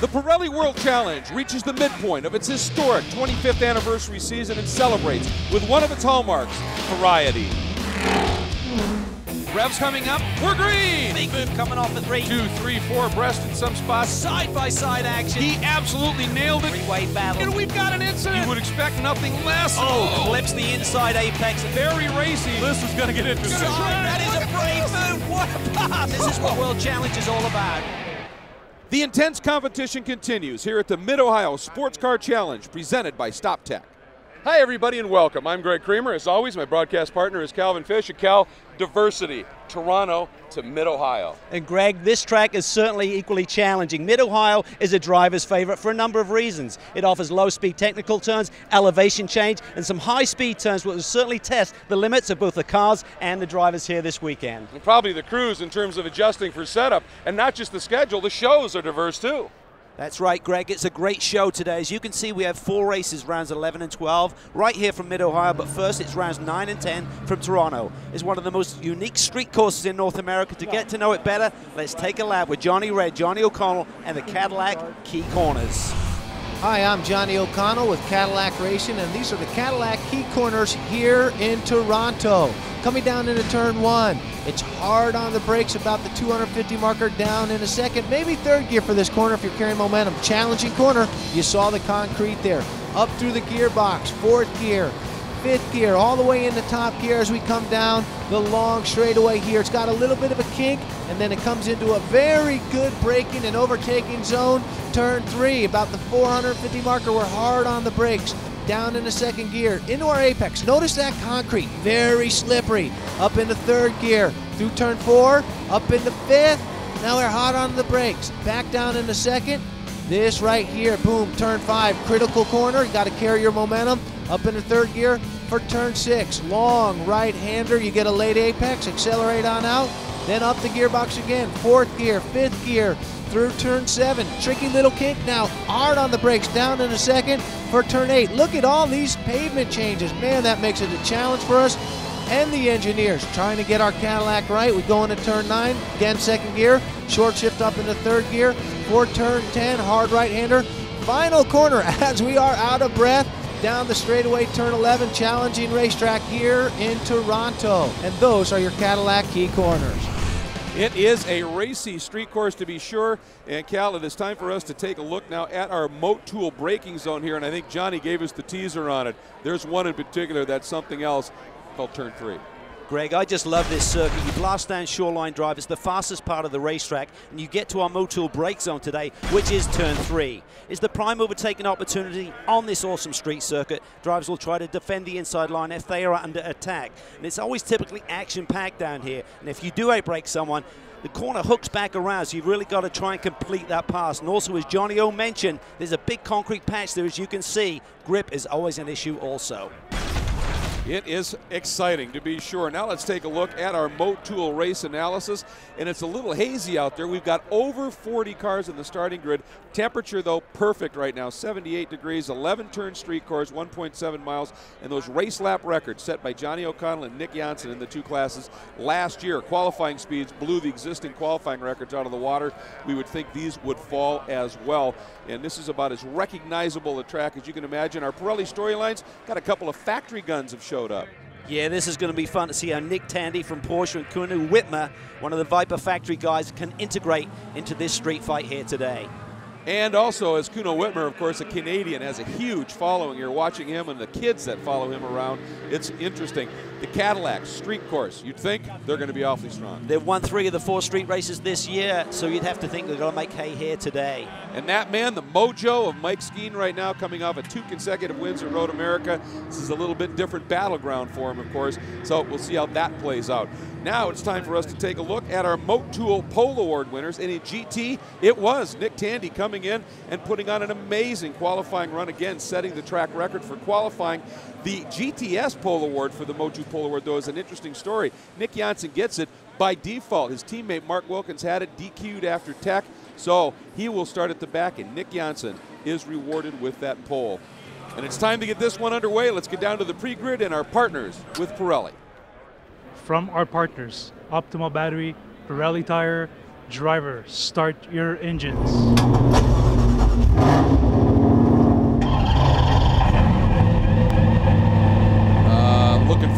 The Pirelli World Challenge reaches the midpoint of its historic 25th anniversary season and celebrates with one of its hallmarks, variety. Revs coming up, we're green! Big move coming off the 3. 2, 3, 4 abreast in some spots. Side-by-side action. He absolutely nailed it. Three-way battle. And we've got an incident. You would expect nothing less. Oh, clips the inside apex. Very racy. This is going to get interesting. That is a brave move. What a pass. This is what World Challenge is all about. The intense competition continues here at the Mid-Ohio Sports Car Challenge presented by StopTech. Hi everybody and welcome. I'm Greg Creamer. As always, my broadcast partner is Calvin Fish. And Cal, diversity, Toronto to Mid-Ohio. And Greg, this track is certainly equally challenging. Mid-Ohio is a driver's favorite for a number of reasons. It offers low-speed technical turns, elevation change, and some high-speed turns which will certainly test the limits of both the cars and the drivers here this weekend. And probably the crews in terms of adjusting for setup, and not just the schedule, the shows are diverse too. That's right, Greg. It's a great show today. As you can see, we have 4 races, rounds 11 and 12, right here from Mid-Ohio, but first it's rounds 9 and 10 from Toronto. It's one of the most unique street courses in North America. To get to know it better, let's take a lap with Johnny Red, Johnny O'Connell, and the Cadillac Key Corners. Hi, I'm Johnny O'Connell with Cadillac Racing, and these are the Cadillac Key Corners here in Toronto. Coming down into turn 1, it's hard on the brakes, about the 250 marker down in a second, maybe third gear for this corner if you're carrying momentum. Challenging corner, you saw the concrete there. Up through the gearbox, 4th gear, 5th gear, all the way into top gear as we come down the long straightaway here. It's got a little bit of a kink, and then it comes into a very good braking and overtaking zone. Turn 3, about the 450 marker, we're hard on the brakes. Down into 2nd gear, into our apex. Notice that concrete, very slippery. Up into 3rd gear, through turn 4, up into 5th. Now we're hot on the brakes. Back down into 2nd. This right here, boom, turn 5, critical corner. You got to carry your momentum. Up into 3rd gear for turn 6. Long right-hander, you get a late apex, accelerate on out. Then up the gearbox again, 4th gear, 5th gear, through turn 7. Tricky little kick now, hard on the brakes, down in a 2nd for turn 8. Look at all these pavement changes. Man, that makes it a challenge for us and the engineers trying to get our Cadillac right. We go into turn 9, again 2nd gear, short shift up into 3rd gear, for turn 10, hard right-hander. Final corner as we are out of breath. Down the straightaway, turn 11, challenging racetrack here in Toronto. And those are your Cadillac Key Corners. It is a racy street course to be sure. And Cal, it is time for us to take a look now at our MOTUL braking zone here. And I think Johnny gave us the teaser on it. There's one in particular that's something else called turn 3. Greg, I just love this circuit. You blast down Shoreline Drive. It's the fastest part of the racetrack, and you get to our MOTUL brake zone today, which is turn 3. It's the prime overtaking opportunity on this awesome street circuit. Drivers will try to defend the inside line if they are under attack, and it's always typically action-packed down here. And if you do outbrake someone, the corner hooks back around, so you've really got to try and complete that pass. And also, as Johnny O mentioned, there's a big concrete patch there, as you can see. Grip is always an issue also. It is exciting to be sure. Now let's take a look at our MOTUL race analysis, and it's a little hazy out there. We've got over 40 cars in the starting grid. Temperature, though, perfect right now, 78 degrees, 11-turn street course, 1.7 miles, and those race lap records set by Johnny O'Connell and Nick Janssen in the 2 classes last year. Qualifying speeds blew the existing qualifying records out of the water. We would think these would fall as well, and this is about as recognizable a track as you can imagine. Our Pirelli storylines got a couple of factory guns have showed up. Yeah, this is going to be fun to see how Nick Tandy from Porsche and Kuno Whitmer, one of the Viper factory guys, can integrate into this street fight here today. And also, as Kuno Whitmer, of course, a Canadian, has a huge following. You're watching him and the kids that follow him around. It's interesting. The Cadillac street course, you'd think they're going to be awfully strong. They've won 3 of the 4 street races this year, so you'd have to think they're going to make hay here today. And that man, the mojo of Mike Skeen right now, coming off of 2 consecutive wins at Road America. This is a little bit different battleground for him, of course, so we'll see how that plays out. Now it's time for us to take a look at our MOTUL Pole Award winners. And in GT, it was Nick Tandy coming in and putting on an amazing qualifying run, again setting the track record for qualifying. The GTS Pole Award for the MOTUL Pole Award, though, is an interesting story. Nick Janssen gets it by default. His teammate Mark Wilkins had it DQ'd after tech, so he will start at the back, and Nick Janssen is rewarded with that pole. And it's time to get this one underway. Let's get down to the pre-grid and our partners with Pirelli. From our partners, OPTIMA battery, Pirelli tire, driver, start your engines.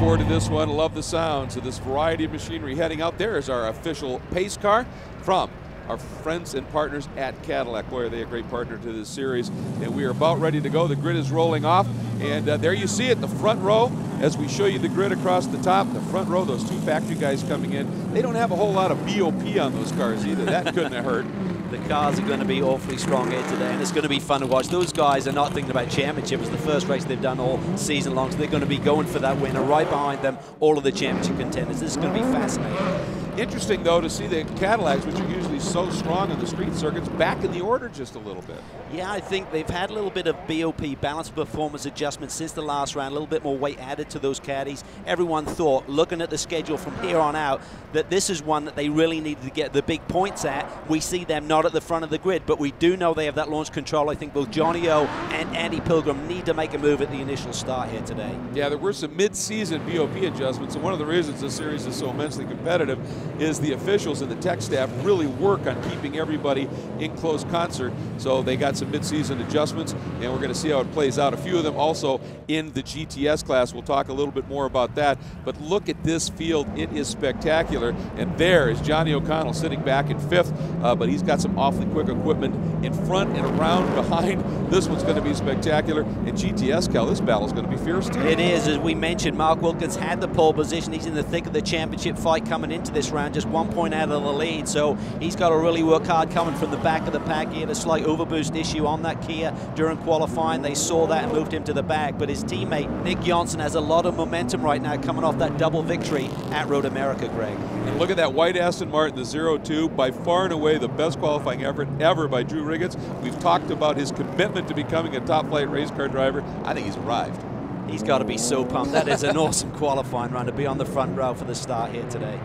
forward to this one. Love the sounds of this variety of machinery heading out. There is our official pace car from our friends and partners at Cadillac. Boy, are they a great partner to this series. And we are about ready to go. The grid is rolling off. And there you see it, the front row. As we show you the grid across the top, the front row, those two factory guys coming in. They don't have a whole lot of BOP on those cars either. That couldn't have hurt. The cars are going to be awfully strong here today, and it's going to be fun to watch. Those guys are not thinking about championship. It's the first race they've done all season long, so they're going to be going for that win. And right behind them, all of the championship contenders. This is going to be fascinating. Interesting, though, to see the Cadillacs, which are usually so strong on the street circuits, back in the order just a little bit. Yeah, I think they've had a little bit of BOP, balanced performance adjustment, since the last round, a little bit more weight added to those caddies. Everyone thought, looking at the schedule from here on out, that this is one that they really needed to get the big points at. We see them not at the front of the grid, but we do know they have that launch control. I think both Johnny O and Andy Pilgrim need to make a move at the initial start here today. Yeah, there were some mid-season BOP adjustments, and one of the reasons this series is so immensely competitive is the officials and the tech staff really work on keeping everybody in close concert. So they got some mid-season adjustments, and we're going to see how it plays out. A few of them also in the GTS class. We'll talk a little bit more about that. But look at this field. It is spectacular. And there is Johnny O'Connell sitting back in 5th, but he's got some awfully quick equipment in front and around behind. This one's going to be spectacular. And GTS, Cal, this battle's going to be fierce too. It is. As we mentioned, Mark Wilkins had the pole position. He's in the thick of the championship fight coming into this round, just 1 point out of the lead. So he's got to really work hard coming from the back of the pack. He had a slight overboost issue on that Kia during qualifying. They saw that and moved him to the back. But his teammate, Nick Johnson, has a lot of momentum right now coming off that double victory at Road America, Greg. And look at that white Aston Martin, the 0-2, by far and away the best qualifying effort ever by Drew Riggins. We've talked about his commitment to becoming a top-flight race car driver. I think he's arrived. He's got to be so pumped. That is an awesome qualifying run to be on the front row for the start here today.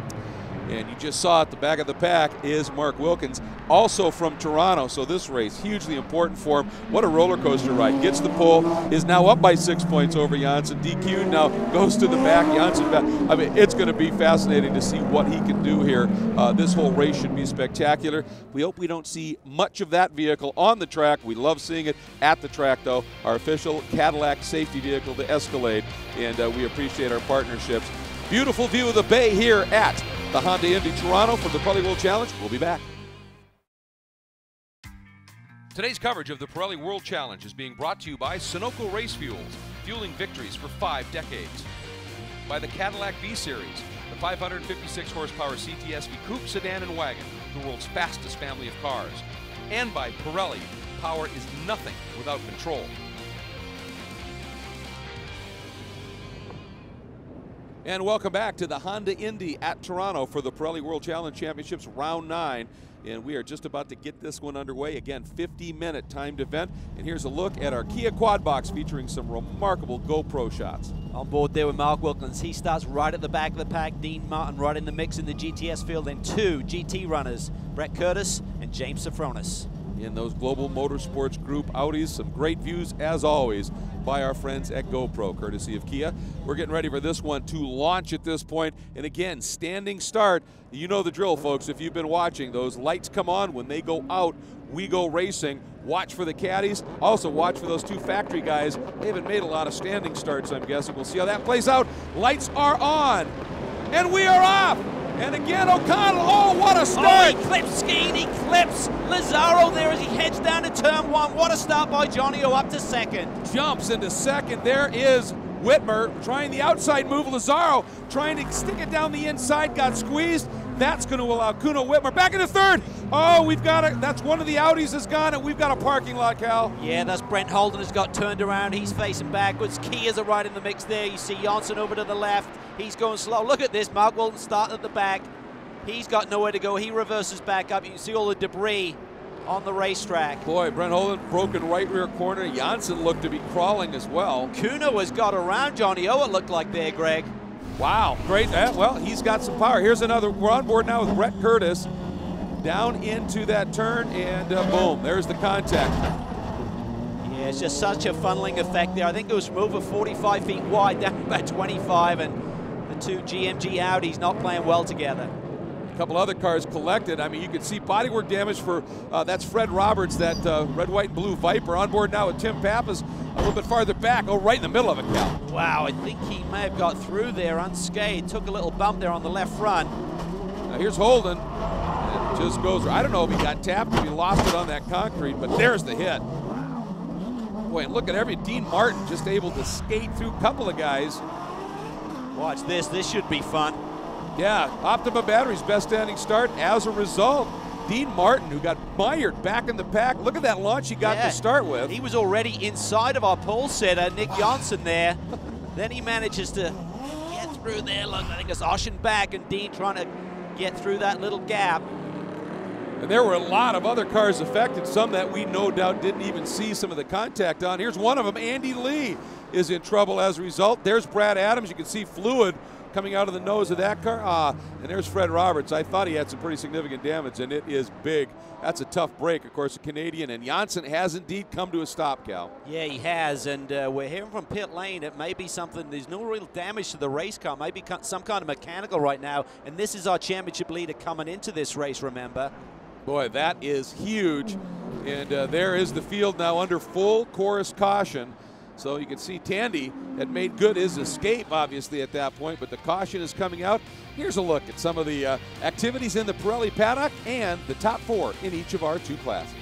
And you just saw at the back of the pack is Mark Wilkins, also from Toronto. So this race, hugely important for him. What a roller coaster ride. Gets the pole, is now up by 6 points over Janssen. DQ now goes to the back, Janssen back. I mean, it's going to be fascinating to see what he can do here. This whole race should be spectacular. We hope we don't see much of that vehicle on the track. We love seeing it at the track, though. Our official Cadillac safety vehicle, the Escalade, and we appreciate our partnerships. Beautiful view of the bay here at the Honda Indy Toronto for the Pirelli World Challenge. We'll be back. Today's coverage of the Pirelli World Challenge is being brought to you by SUNOCO Race Fuels, fueling victories for 5 decades. By the Cadillac V-Series, the 556 horsepower CTS-V coupe, sedan, and wagon, the world's fastest family of cars. And by Pirelli, power is nothing without control. And welcome back to the Honda Indy at Toronto for the Pirelli World Challenge Championships Round 9. And we are just about to get this one underway. Again, 50-minute timed event. And here's a look at our Kia Quad Box featuring some remarkable GoPro shots. On board there with Mark Wilkins. He starts right at the back of the pack. Dean Martin right in the mix in the GTS field. Then 2 GT runners, Brett Curtis and James Safronis. In those Global Motorsports Group Audis, some great views as always by our friends at GoPro, courtesy of Kia. We're getting ready for this one to launch at this point. And again, standing start. You know the drill, folks. If you've been watching, those lights come on. When they go out, we go racing. Watch for the caddies. Also watch for those 2 factory guys. They haven't made a lot of standing starts, I'm guessing. We'll see how that plays out. Lights are on. And we are off. And again, O'Connell, oh, what a start! Oh, he clips Skeen, he clips Lazaro there as he heads down to turn 1. What a start by Johnny O, up to 2nd. Jumps into 2nd. There is Whitmer trying the outside move. Lazaro trying to stick it down the inside, got squeezed. That's going to allow Kuno Whitmer back into 3rd. Oh, we've got it. That's one of the Audis has gone, and we've got a parking lot, Cal. Yeah, that's Brent Holden has got turned around. He's facing backwards. Kias are right in the mix there. You see Janssen over to the left. He's going slow. Look at this. Mark Wilton starting at the back. He's got nowhere to go. He reverses back up. You can see all the debris on the racetrack. Boy, Brent Holden, broken right rear corner. Janssen looked to be crawling as well. Kuno has got around Johnny O, it looked like there, Greg. Wow, great. Well, he's got some power. Here's another. We're on board now with Brett Curtis. Down into that turn, and boom, there's the contact. Yeah, it's just such a funneling effect there. I think it was from over 45 feet wide down about 25, and the 2 GMG Audis not playing well together. couple other cars collected. I mean, you can see bodywork damage for, that's Fred Roberts, that red, white, and blue Viper. On board now with Tim Pappas a little bit farther back. Oh, right in the middle of it, Cal. Wow, I think he may have got through there unscathed. Took a little bump there on the left front. Now here's Holden. And it just goes, I don't know if he got tapped, if he lost it on that concrete, but there's the hit. Boy, and look at Dean Martin just able to skate through a couple of guys. Watch this, this should be fun. Yeah, Optima Battery's best standing start. As a result, Dean Martin, who got mired back in the pack. Look at that launch he got to start with. He was already inside of our pole setter, Nick Johnson there. Then he manages to get through there. Look, I think it's Oshin back and Dean trying to get through that little gap. And there were a lot of other cars affected, some that we no doubt didn't even see some of the contact on. Here's one of them, Andy Lee is in trouble as a result. There's Brad Adams. You can see fluid coming out of the nose of that car. And there's Fred Roberts. I thought he had some pretty significant damage, and it is big. That's a tough break, of course, a Canadian. And Janssen has indeed come to a stop, Cal. Yeah, he has, and we're hearing from pit lane it may be something, there's no real damage to the race car, maybe some kind of mechanical right now, and this is our championship leader coming into this race, remember. Boy, that is huge. And there is the field now under full chorus caution. So you can see Tandy had made good his escape, obviously, at that point, but the caution is coming out. Here's a look at some of the activities in the Pirelli paddock and the top 4 in each of our 2 classes.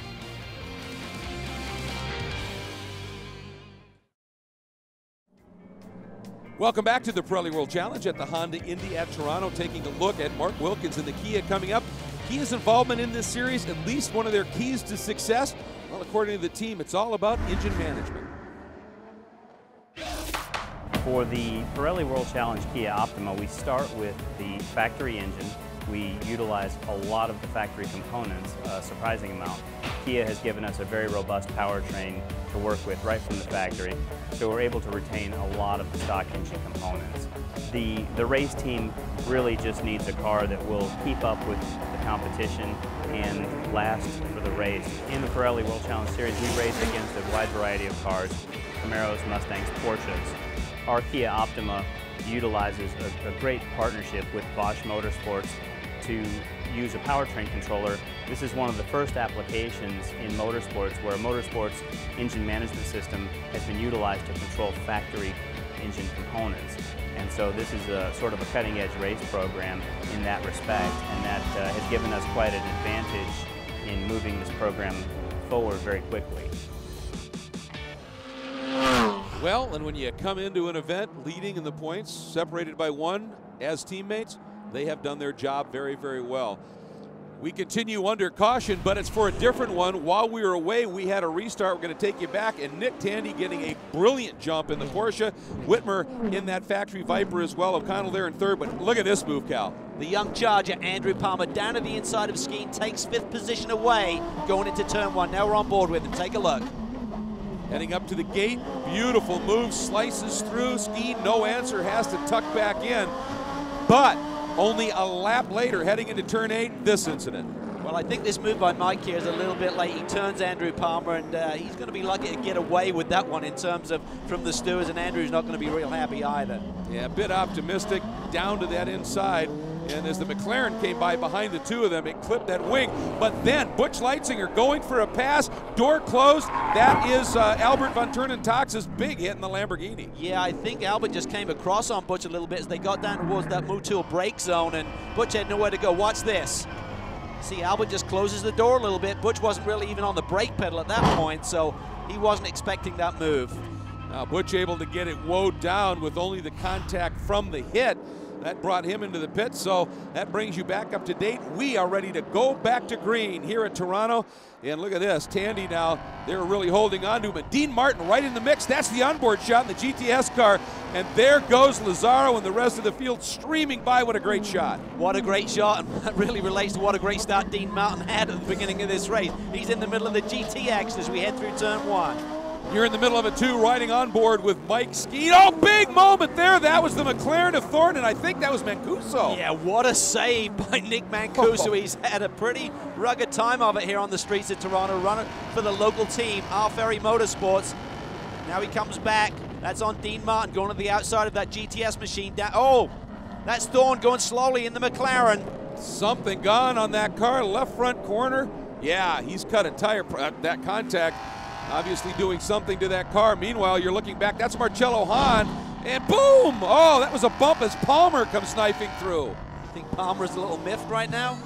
Welcome back to the Pirelli World Challenge at the Honda Indy at Toronto, taking a look at Mark Wilkins and the Kia coming up. Kia's involvement in this series, at least one of their keys to success. Well, according to the team, it's all about engine management. For the Pirelli World Challenge Kia Optima, we start with the factory engine. We utilize a lot of the factory components, a surprising amount. Kia has given us a very robust powertrain to work with right from the factory, so we're able to retain a lot of the stock engine components. The race team really just needs a car that will keep up with the competition and last for the race. In the Pirelli World Challenge Series, we race against a wide variety of cars, Camaros, Mustangs, Porsches. Our Kia Optima utilizes a great partnership with PORSCHE Motorsports to use a powertrain controller. This is one of the first applications in motorsports where a motorsports engine management system has been utilized to control factory engine components. And so this is a sort of a cutting-edge race program in that respect, and that has given us quite an advantage in moving this program forward very quickly. Well, and when you come into an event leading in the points, separated by 1 as teammates, they have done their job very, very well. We continue under caution, but it's for a different one. While we were away, we had a restart. We're going to take you back, and Nick Tandy getting a brilliant jump in the Porsche. Whitmer in that factory Viper as well. O'Connell there in 3rd, but look at this move, Cal. The young charger, Andrew Palmer, down to the inside of Skeen, takes 5th position away, going into turn 1. Now we're on board with him. Take a look. Heading up to the gate, beautiful move, slices through. Skeen, no answer, has to tuck back in. But only a lap later, heading into turn 8, this incident. Well, I think this move by Mike here is a little bit late. He turns Andrew Palmer, and he's going to be lucky to get away with that one in terms of from the stewards, and Andrew's not going to be real happy either. Yeah, a bit optimistic, down to that inside. And as the McLaren came by behind the 2 of them, it clipped that wing. But then Butch Leitzinger going for a pass, door closed. That is Albert Van Turnentox's big hit in the Lamborghini. Yeah, I think Albert just came across on Butch a little bit as they got down towards that MOTUL brake zone, and Butch had nowhere to go. Watch this. See, Albert just closes the door a little bit. Butch wasn't really even on the brake pedal at that point, so he wasn't expecting that move. Now Butch able to get it woed down with only the contact from the hit. That brought him into the pit, so that brings you back up to date. We are ready to go back to green here at Toronto. And look at this, Tandy now, they're really holding on to him. And Dean Martin right in the mix. That's the onboard shot in the GTS car. And there goes Lazaro and the rest of the field streaming by. What a great shot. What a great shot, and that really relates to what a great start Dean Martin had at the beginning of this race. He's in the middle of the GT action as we head through turn 1. You're in the middle of it too, riding on board with Mike Skeen. Oh, big moment there. That was the McLaren of Thornton, and I think that was Mancuso. Yeah, what a save by Nick Mancuso. He's had a pretty rugged time of it here on the streets of Toronto, running for the local team, R Ferry Motorsports. Now he comes back. That's on Dean Martin going to the outside of that GTS machine. Oh, that's Thorne going slowly in the McLaren. Something gone on that car, left front corner. Yeah, he's cut a tire, that contact obviously doing something to that car. Meanwhile, you're looking back, that's Marcello Hahn, and boom! Oh, that was a bump as Palmer comes sniping through. I think Palmer's a little miffed right now.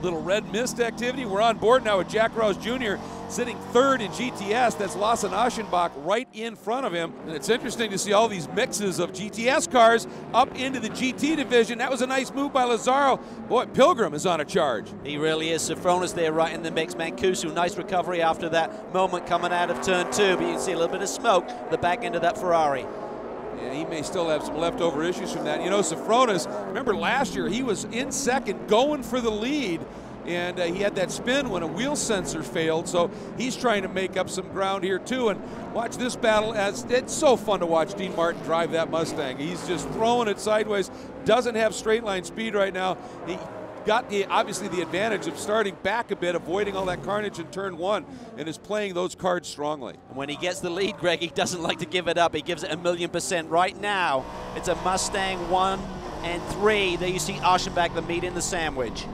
Little red mist activity. We're on board now with Jack Rouse Jr. sitting third in GTS. That's Lawson Aschenbach right in front of him. And it's interesting to see all these mixes of GTS cars up into the GT division. That was a nice move by Lazaro. Boy, Pilgrim is on a charge. He really is. Sofronis there right in the mix. Mancuso, nice recovery after that moment coming out of turn 2, but you can see a little bit of smoke at the back end of that Ferrari. Yeah, he may still have some leftover issues from that. You know, Sofronis, remember last year, he was in second going for the lead, and he had that spin when a wheel sensor failed, so he's trying to make up some ground here too. And watch this battle, as it's so fun to watch Dean Martin drive that Mustang. He's just throwing it sideways, doesn't have straight line speed right now. He got obviously the advantage of starting back a bit, avoiding all that carnage in turn 1, and is playing those cards strongly. And when he gets the lead, Greg, he doesn't like to give it up. He gives it 1,000,000%. Right now, it's a Mustang 1 and 3. There you see Aschenbach, the meat in the sandwich.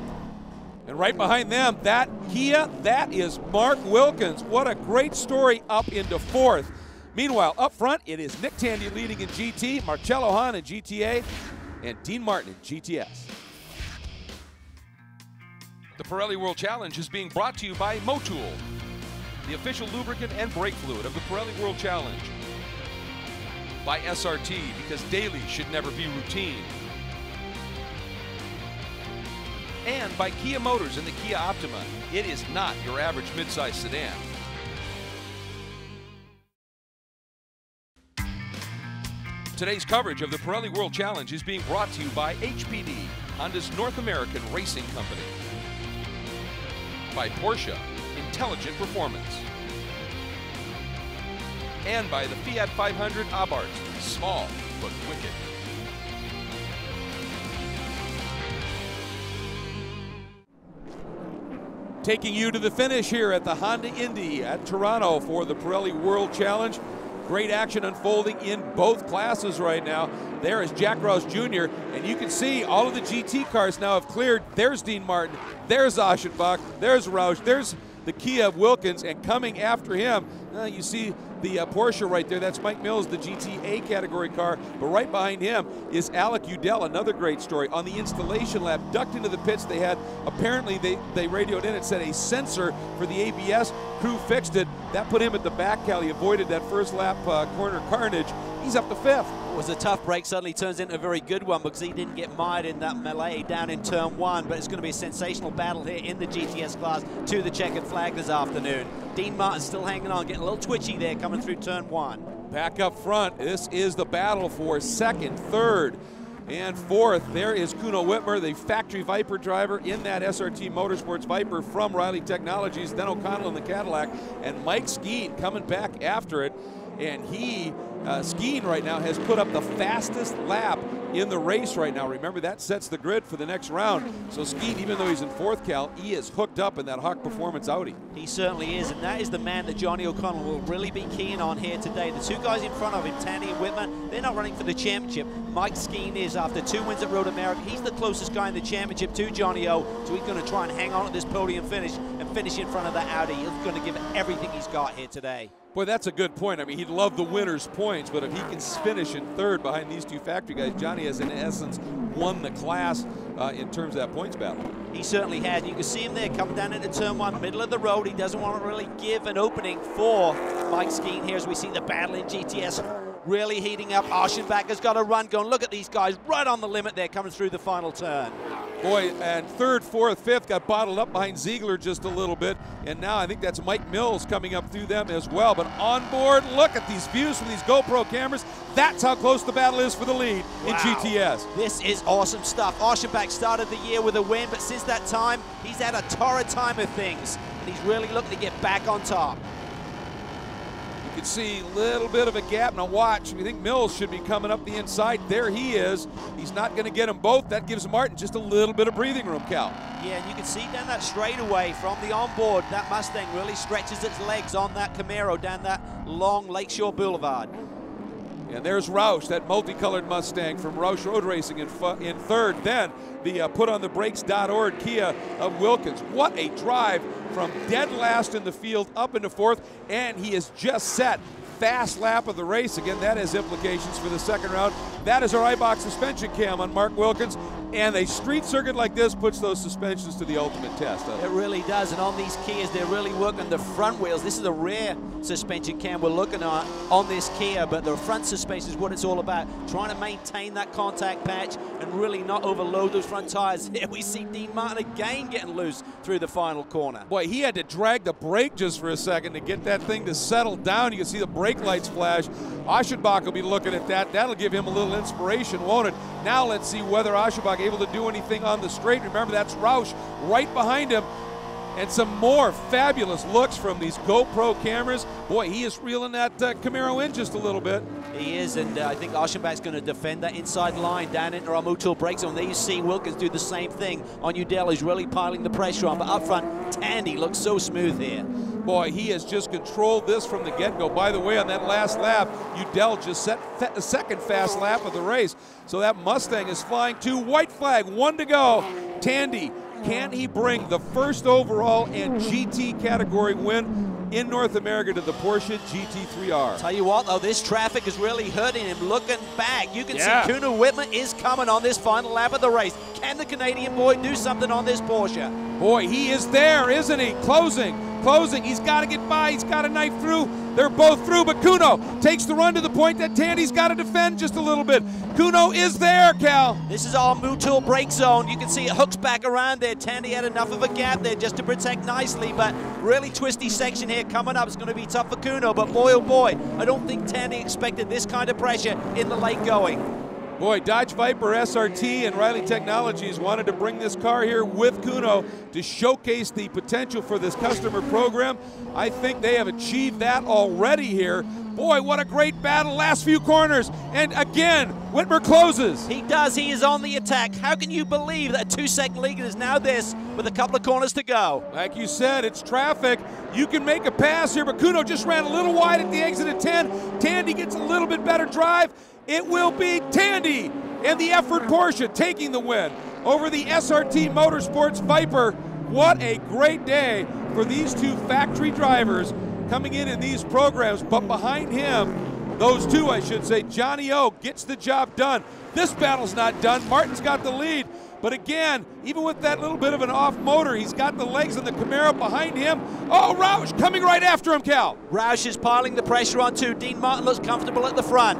And right behind them, that Kia, that is Mark Wilkins. What a great story up into 4th. Meanwhile, up front, it is Nick Tandy leading in GT, Marcello Hahn in GTA, and Dean Martin in GTS. The Pirelli World Challenge is being brought to you by MOTUL, the official lubricant and brake fluid of the Pirelli World Challenge. By SRT, because daily should never be routine. And by Kia Motors and the Kia Optima. It is not your average midsize sedan. Today's coverage of the Pirelli World Challenge is being brought to you by HPD, Honda's North American Racing Company. By Porsche, intelligent performance. And by the Fiat 500 Abarth, small but wicked. Taking you to the finish here at the Honda Indy at Toronto for the Pirelli World Challenge. Great action unfolding in both classes right now. There is Jack Rouse Jr., and you can see all of the GT cars now have cleared. There's Dean Martin, there's Aschenbach, there's Roush, there's the Kia of Wilkins, and coming after him, you see the Porsche right there. That's Mike Mills, the GTA category car, but right behind him is Alec Udell, another great story. On the installation lap, ducked into the pits, they had, apparently they radioed in, it said a sensor for the ABS, crew fixed it, that put him at the back, Cal. He avoided that first lap corner carnage. He's up to 5th. It was a tough break, suddenly turns into a very good one because he didn't get mired in that melee down in turn 1, but it's going to be a sensational battle here in the GTS class to the checkered flag this afternoon. Dean Martin still hanging on, getting a little twitchy there coming through turn 1. Back up front, this is the battle for 2nd, 3rd, and 4th. There is Kuno Whitmer, the factory Viper driver in that SRT Motorsports Viper from Riley Technologies, then O'Connell in the Cadillac, and Mike Skeen coming back after it. And he, Skeen right now, has put up the fastest lap in the race right now. Remember, that sets the grid for the next round. So Skeen, even though he's in 4th, Cal, he is hooked up in that Hawk Performance Audi. He certainly is, and that is the man that Johnny O'Connell will really be keen on here today. The two guys in front of him, Tandy and Whitmer, they're not running for the championship. Mike Skeen is, after 2 wins at Road America. He's the closest guy in the championship to Johnny O, so he's going to try and hang on at this podium finish and finish in front of that Audi. He's going to give it everything he's got here today. Boy, that's a good point. I mean, he'd love the winner's points, but if he can finish in 3rd behind these two factory guys, Johnny has, in essence, won the class in terms of that points battle. He certainly had. You can see him there coming down into turn 1, middle of the road. He doesn't want to really give an opening for Mike Skeen here as we see the battle in GTS really heating up. Aschenbach has got a run going. Look at these guys right on the limit there coming through the final turn. Boy, and 3rd, 4th, 5th got bottled up behind Ziegler just a little bit, and now I think that's Mike Mills coming up through them as well. But on board, look at these views from these GoPro cameras. That's how close the battle is for the lead in GTS. This is awesome stuff. Aschenbach started the year with a win, but since that time, he's had a torrid time of things, and he's really looking to get back on top. You can see a little bit of a gap. Now watch, we think Mills should be coming up the inside. There he is. He's not going to get them both. That gives Martin just a little bit of breathing room, Cal. Yeah, and you can see down that straightaway from the onboard, that Mustang really stretches its legs on that Camaro down that long Lakeshore Boulevard. And there's Roush, that multicolored Mustang from Roush Road Racing in third. Then the putOnTheBrakes.org Kia of Wilkins. What a drive from dead last in the field up into fourth, and he has just set fast lap of the race. Again, that has implications for the second round. That is our iBox suspension cam on Mark Wilkins, and a street circuit like this puts those suspensions to the ultimate test. It really does, and on these Kias, they're really working the front wheels. This is a rear suspension cam we're looking at on this Kia, but the front suspension is what it's all about, trying to maintain that contact patch and really not overload those front tires. Here we see Dean Martin again getting loose through the final corner. Boy, he had to drag the brake just for a second to get that thing to settle down. You can see the brake lights flash. Aschenbach will be looking at that. That'll give him a little inspiration, won't it? Now let's see whether Aschenbach able to do anything on the straight. Remember, that's Roush right behind him. And some more fabulous looks from these GoPro cameras. Boy, he is reeling that Camaro in just a little bit. He is, and I think Aschenbach's going to defend that inside line down into our MOTUL brake zone. There you see Wilkins do the same thing on Udell. He's really piling the pressure on, but up front, Tandy looks so smooth here. Boy, he has just controlled this from the get-go. By the way, on that last lap, Udell just set the second fast lap of the race. So that Mustang is flying to white flag, 1 to go. Tandy, can he bring the first overall and GT category win in North America to the Porsche GT3R? Tell you what, though, this traffic is really hurting him. Looking back, you can see Kuno Whitmer is coming on this final lap of the race. Can the Canadian boy do something on this Porsche? Boy, he is there, isn't he? Closing. He's got to get by. He's got to knife through. They're both through, but Kuno takes the run to the point that Tandy's got to defend just a little bit. Kuno is there, Cal. This is our MOTUL brake zone. You can see it hooks back around there. Tandy had enough of a gap there just to protect nicely, but really twisty section here coming up. It's going to be tough for Kuno, but boy, oh boy, I don't think Tandy expected this kind of pressure in the late going. Boy, Dodge Viper SRT and Riley Technologies wanted to bring this car here with Kuno to showcase the potential for this customer program. I think they have achieved that already here. Boy, what a great battle, last few corners. And again, Whitmer closes. He does, he is on the attack. How can you believe that a 2-second lead is now this with a couple of corners to go? Like you said, it's traffic. You can make a pass here, but Kuno just ran a little wide at the exit at 10. Tandy gets a little bit better drive. It will be Tandy and the Effort Porsche taking the win over the SRT Motorsports Viper. What a great day for these two factory drivers coming in these programs, but behind him, those two I should say, Johnny O gets the job done. This battle's not done. Martin's got the lead, but again, even with that little bit of an off motor, he's got the legs in the Camaro behind him. Oh, Roush coming right after him, Cal. Roush is piling the pressure on too. Dean Martin looks comfortable at the front.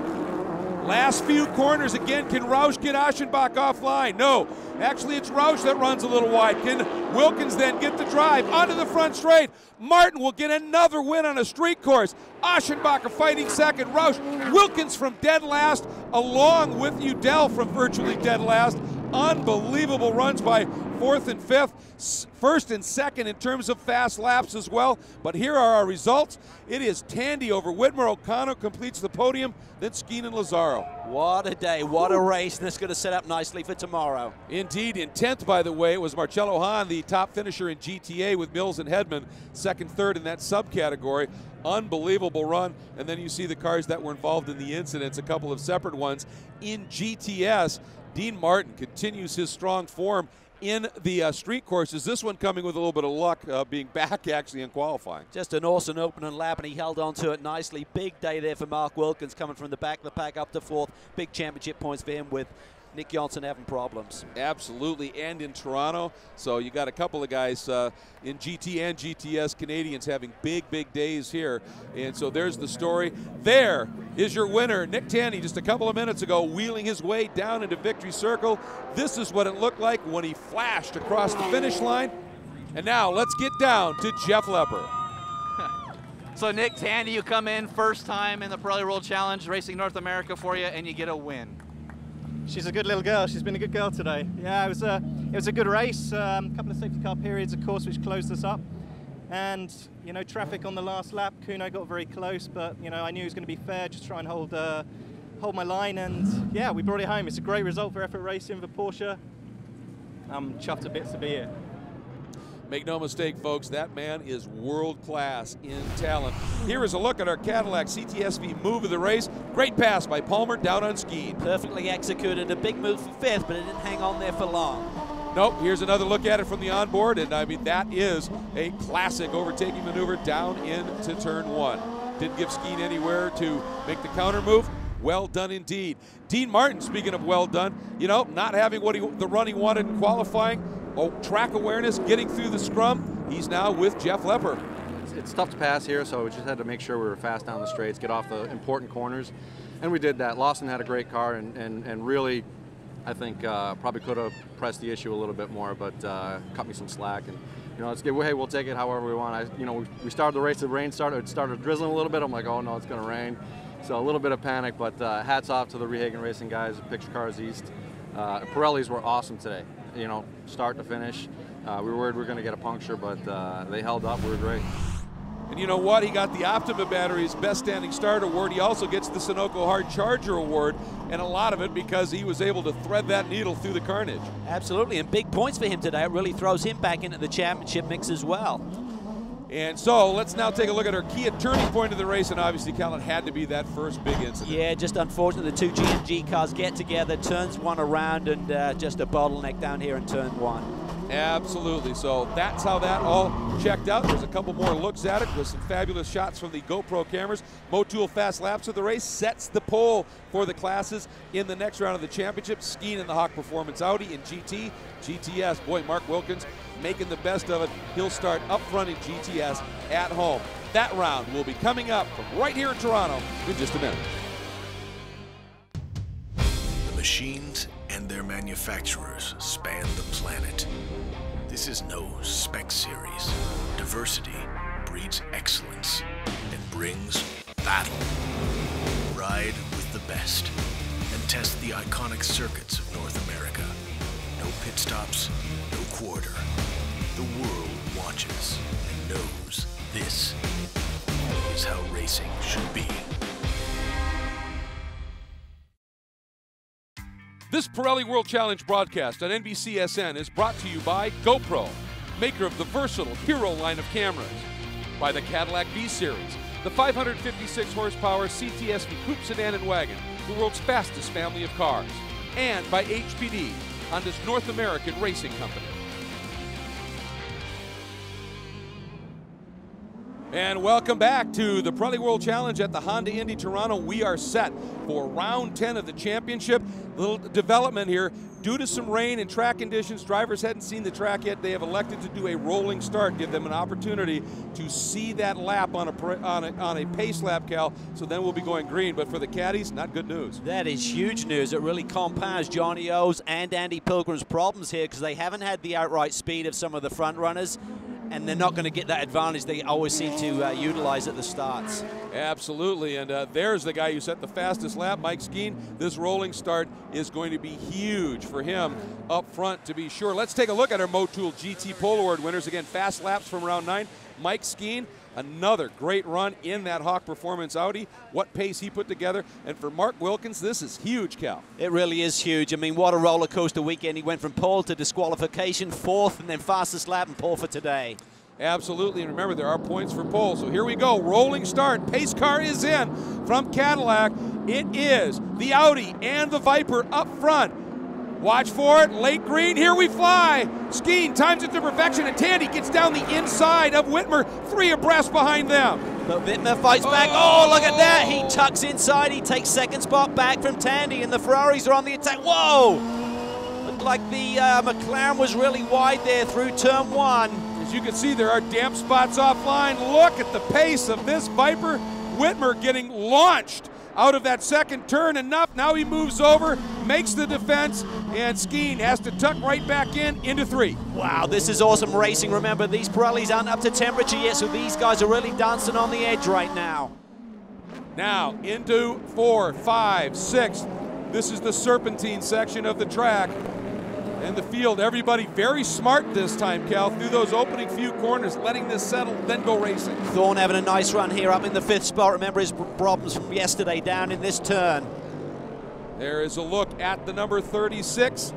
Last few corners again. Can Roush get Aschenbach offline? No. Actually, it's Roush that runs a little wide. Can Wilkins then get the drive onto the front straight? Martin will get another win on a street course. Aschenbach a fighting second. Roush, Wilkins from dead last, along with Udell from virtually dead last. Unbelievable runs by fourth and fifth, first and second in terms of fast laps as well. But here are our results. It is Tandy over Whitmer. O'Connor completes the podium, then Skeen and Lazaro. What a day, what a race, and it's going to set up nicely for tomorrow. Indeed, in 10th, by the way, it was Marcello Hahn, the top finisher in GTA with Mills and Hedman, second, third in that subcategory. Unbelievable run. And then you see the cars that were involved in the incidents, a couple of separate ones. In GTS, Dean Martin continues his strong form in the street courses. This one coming with a little bit of luck, being back actually in qualifying. Just an awesome opening lap, and he held on to it nicely. Big day there for Mark Wilkins, coming from the back of the pack up to fourth. Big championship points for him, with Nick Johnson having problems. Absolutely, and in Toronto. So you got a couple of guys in GT and GTS Canadians having big days here. And so there's the story. There is your winner, Nick Tandy, just a couple of minutes ago, wheeling his way down into victory circle. This is what it looked like when he flashed across the finish line. And now let's get down to Jeff Lepper. So Nick Tandy, you come in first time in the Pirelli World Challenge, racing North America for you, and you get a win. She's a good little girl. She's been a good girl today. Yeah, it was a good race. A couple of safety car periods, of course, which closed us up. And, you know, traffic on the last lap. Kuno got very close, but, you know, I knew it was going to be fair, just try and hold my line. And, yeah, we brought it home. It's a great result for Effort Racing, for Porsche. I'm chuffed to bits to be here. Make no mistake, folks, that man is world-class in talent. Here is a look at our Cadillac CTSV move of the race. Great pass by Palmer down unschied. Perfectly executed. A big move for fifth, but it didn't hang on there for long. Nope, here's another look at it from the onboard, and I mean, that is a classic overtaking maneuver down into turn one. Didn't give Skeen anywhere to make the counter move. Well done indeed. Dean Martin, speaking of well done, you know, not having the run he wanted in qualifying. Oh, track awareness, getting through the scrum. He's now with Jeff Lepper. It's tough to pass here, so we just had to make sure we were fast down the straights, get off the important corners, and we did that. Lawson had a great car and really, I think, probably could have pressed the issue a little bit more, but cut me some slack. And you know, it's good. Hey, we'll take it however we want. We started the race. The rain started drizzling a little bit. I'm like, oh no, it's going to rain. So a little bit of panic, but hats off to the Rehagen Racing guys, Picture Cars East. Pirellis were awesome today. You know, start to finish. We were worried we were going to get a puncture, but they held up. We were great. And you know what? He got the OPTIMA Batteries Best Standing Start Award. He also gets the SUNOCO Hard Charger Award, and a lot of it because he was able to thread that needle through the carnage. Absolutely, and big points for him today. It really throws him back into the championship mix as well. And so let's now take a look at our key turning point of the race, and obviously, Cal, it had to be that first big incident. Yeah, just unfortunate the two GMG cars get together, turns one around, and just a bottleneck down here in turn one. Absolutely. So that's how that all checked out. There's a couple more looks at it with some fabulous shots from the GoPro cameras. MOTUL fast laps of the race sets the pole for the classes in the next round of the championship. Skeen in the Hawk Performance Audi in GT. GTS, boy, Mark Wilkins making the best of it. He'll start up front in GTS at home. That round will be coming up from right here in Toronto in just a minute. The machines and their manufacturers span the planet. This is no spec series. Diversity breeds excellence and brings battle. Ride with the best and test the iconic circuits of North America. No pit stops, no quarter. The world watches and knows this is how racing should be. This Pirelli World Challenge broadcast on NBCSN is brought to you by GoPro, maker of the versatile Hero line of cameras, by the Cadillac V-Series, the 556 horsepower CTSV coupe, sedan, and wagon, the world's fastest family of cars, and by HPD, Honda's North American racing company. And welcome back to the Pirelli World Challenge at the Honda Indy Toronto. We are set for round 10 of the championship. Little development here. Due to some rain and track conditions, drivers hadn't seen the track yet. They have elected to do a rolling start, give them an opportunity to see that lap on a pace lap, Cal. So then we'll be going green. But for the caddies, not good news. That is huge news. It really compounds Johnny O's and Andy Pilgrim's problems here because they haven't had the outright speed of some of the front runners, and they're not going to get that advantage they always seem to utilize at the starts. Absolutely, and there's the guy who set the fastest lap, Mike Skeen. This rolling start is going to be huge for him up front, to be sure. Let's take a look at our MOTUL GT Pole Award winners. Again, fast laps from round 9. Mike Skeen, another great run in that Hawk Performance Audi. What pace he put together. And for Mark Wilkins, this is huge, Cal. It really is huge. I mean, what a roller coaster weekend. He went from pole to disqualification, 4th, and then fastest lap and pole for today. Absolutely, and remember, there are points for pole. So here we go, rolling start. Pace car is in from Cadillac. It is the Audi and the Viper up front. Watch for it, late green, here we fly. Skeen times it to perfection, and Tandy gets down the inside of Whitmer, 3 abreast behind them. But Whitmer fights back. Oh, look at that. He tucks inside. He takes second spot back from Tandy, and the Ferraris are on the attack. Whoa! Looked like the McLaren was really wide there through turn 1. As you can see, there are damp spots offline. Look at the pace of this Viper. Whitmer getting launched out of that second turn enough. Now he moves over, makes the defense, and Skeen has to tuck right back into 3. Wow, this is awesome racing. Remember, these Pirellis aren't up to temperature yet, so these guys are really dancing on the edge right now. Now into 4, 5, 6. This is the serpentine section of the track. And the field, everybody very smart this time, Cal, through those opening few corners, letting this settle, then go racing. Thorne having a nice run here up in the 5th spot. Remember his problems from yesterday down in this turn. There is a look at the number 36.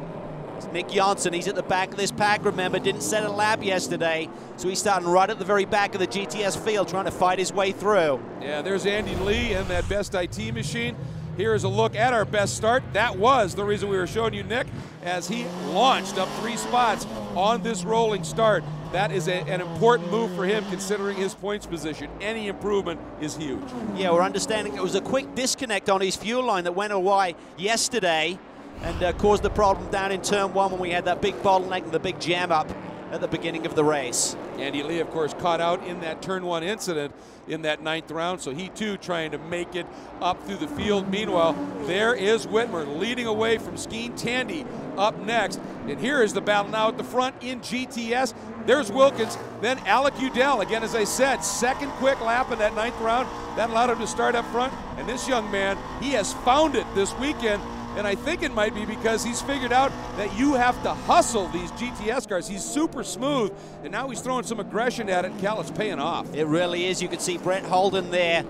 It's Nick Janssen, he's at the back of this pack, remember, didn't set a lap yesterday, so he's starting right at the very back of the GTS field, trying to fight his way through. Yeah, there's Andy Lee and that Best IT machine. Here's a look at our best start. That was the reason we were showing you Nick, as he launched up 3 spots on this rolling start. That is an important move for him considering his points position. Any improvement is huge. Yeah, we're understanding it was a quick disconnect on his fuel line that went away yesterday and caused the problem down in turn 1 when we had that big bottleneck and the big jam up at the beginning of the race. Andy Lee, of course, caught out in that turn 1 incident in that 9th round, so he too trying to make it up through the field. Meanwhile, there is Whitmer leading away from Skeen. Tandy up next, and here is the battle now at the front in GTS. There's Wilkins, then Alec Udell. Again, as I said, second quick lap in that 9th round. That allowed him to start up front, and this young man, he has found it this weekend. And I think it might be because he's figured out that you have to hustle these GTS cars. He's super smooth, and now he's throwing some aggression at it, and Cal, it's paying off. It really is. You can see Brett Holden there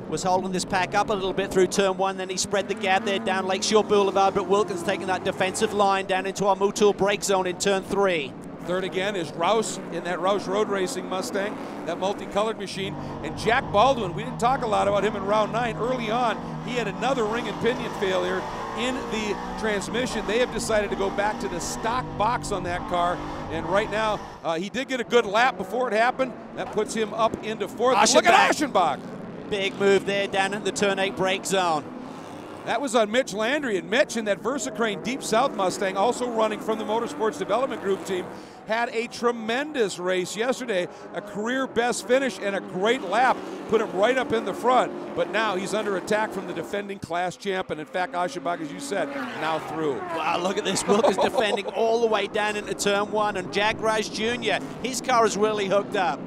was holding this pack up a little bit through turn 1, then he spread the gap there down Lakeshore Boulevard, but Wilkins taking that defensive line down into our MOTUL brake zone in turn 3. Third again is Rouse in that Rouse Road Racing Mustang, that multicolored machine. And Jack Baldwin, we didn't talk a lot about him in round 9. Early on, he had another ring and pinion failure in the transmission. They have decided to go back to the stock box on that car. And right now, he did get a good lap before it happened. That puts him up into 4th. Look at Aschenbach. Big move there down in the turn 8 brake zone. That was on Mitch Landry, and Mitch in that Versacrane Deep South Mustang, also running from the Motorsports Development Group team, had a tremendous race yesterday, a career best finish and a great lap, put him right up in the front. But now he's under attack from the defending class champ, and in fact, Aschenbach, as you said, now through. Wow, look at this. Wilkins defending all the way down into turn 1, and Jack Roush Jr., his car is really hooked up.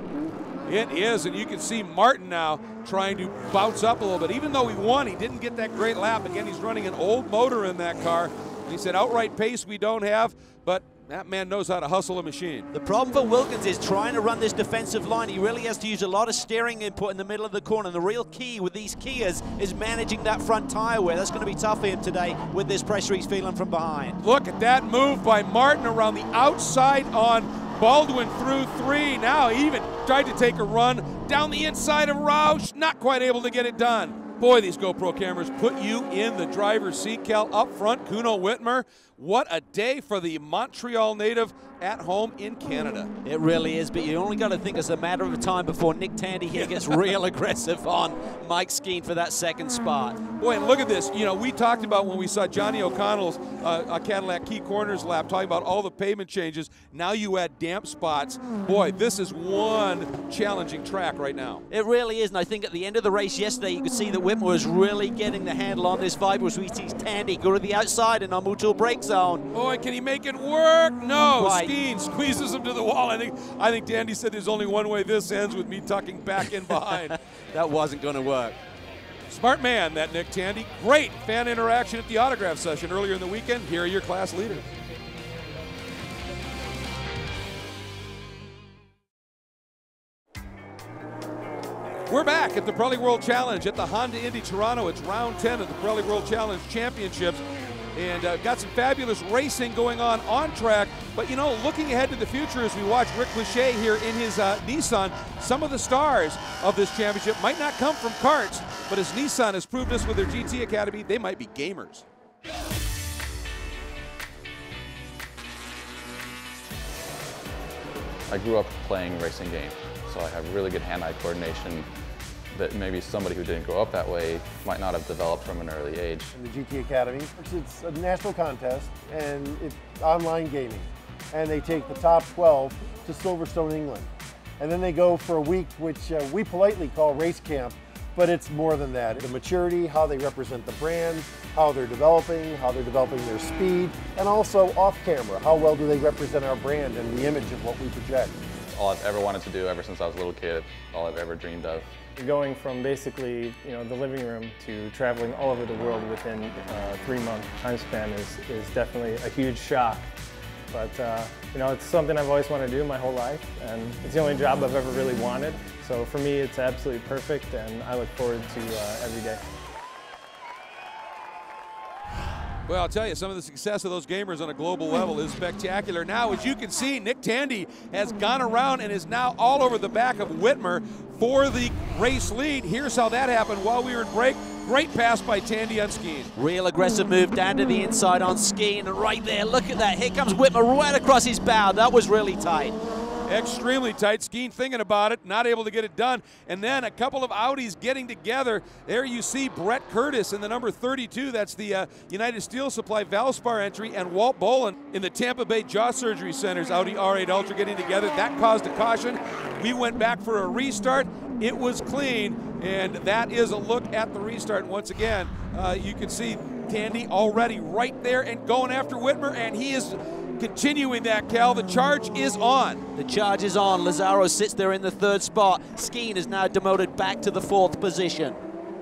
It is, and you can see Martin now trying to bounce up a little bit. Even though he won, he didn't get that great lap. Again, he's running an old motor in that car. And he said, outright pace we don't have, but that man knows how to hustle a machine. The problem for Wilkins is trying to run this defensive line. He really has to use a lot of steering input in the middle of the corner. And the real key with these Kias is managing that front tire wear. That's going to be tough for him today with this pressure he's feeling from behind. Look at that move by Martin around the outside on Baldwin through 3. Now he even tried to take a run down the inside of Roush. Not quite able to get it done. Boy, these GoPro cameras put you in the driver's seat, Cal. Up front, Kuno Whitmer. What a day for the Montreal native at home in Canada. It really is, but you only got to think it's a matter of time before Nick Tandy here gets real aggressive on Mike Skeen for that second spot. Boy, and look at this. You know, we talked about when we saw Johnny O'Connell's Cadillac Key Corners lap, talking about all the pavement changes. Now you add damp spots. Boy, this is one challenging track right now. It really is, and I think at the end of the race yesterday, you could see that Whitmer was really getting the handle on this Viper as we see Tandy go to the outside in our MOTUL brake zone. Boy, can he make it work? No. Right. Skeen squeezes him to the wall. I think Tandy said there's only one way this ends, with me tucking back in behind. That wasn't going to work. Smart man, that Nick Tandy. Great fan interaction at the autograph session earlier in the weekend. Here are your class leaders. We're back at the Pirelli World Challenge at the Honda Indy Toronto. It's round 10 of the Pirelli World Challenge Championships. And got some fabulous racing going on track. But, you know, looking ahead to the future as we watch Rick Cliché here in his Nissan, some of the stars of this championship might not come from karts, but as Nissan has proved us with their GT Academy, they might be gamers. I grew up playing racing games, so I have really good hand-eye coordination that maybe somebody who didn't grow up that way might not have developed from an early age. In the GT Academy, it's a national contest and it's online gaming. And they take the top 12 to Silverstone, England. And then they go for a week, which we politely call race camp, but it's more than that. The maturity, how they represent the brand, how they're developing their speed, and also off camera, how well do they represent our brand and the image of what we project. All I've ever wanted to do ever since I was a little kid, all I've ever dreamed of. Going from basically, the living room to traveling all over the world within a 3-month time span is definitely a huge shock. But it's something I've always wanted to do my whole life, and it's the only job I've ever really wanted. So for me, it's absolutely perfect, and I look forward to every day. Well, I'll tell you, some of the success of those gamers on a global level is spectacular. Now, as you can see, Nick Tandy has gone around and is now all over the back of Whitmer for the race lead. Here's how that happened while we were in break. Great pass by Tandy on Skeen. Real aggressive move down to the inside on Skeen, and right there, look at that. Here comes Whitmer right across his bow. That was really tight. Extremely tight. Skeen thinking about it, not able to get it done. And then a couple of Audis getting together. There you see Brett Curtis in the number 32. That's the United Steel Supply Valspar entry. And Walt Bolin in the Tampa Bay Jaw Surgery Center's Audi R8 Ultra getting together. That caused a caution. We went back for a restart. It was clean. And that is a look at the restart. Once again, you can see Tandy already right there and going after Whitmer. And he is continuing that, Cal. The charge is on. The charge is on. Lazzaro sits there in the 3rd spot. Skeen is now demoted back to the 4th position.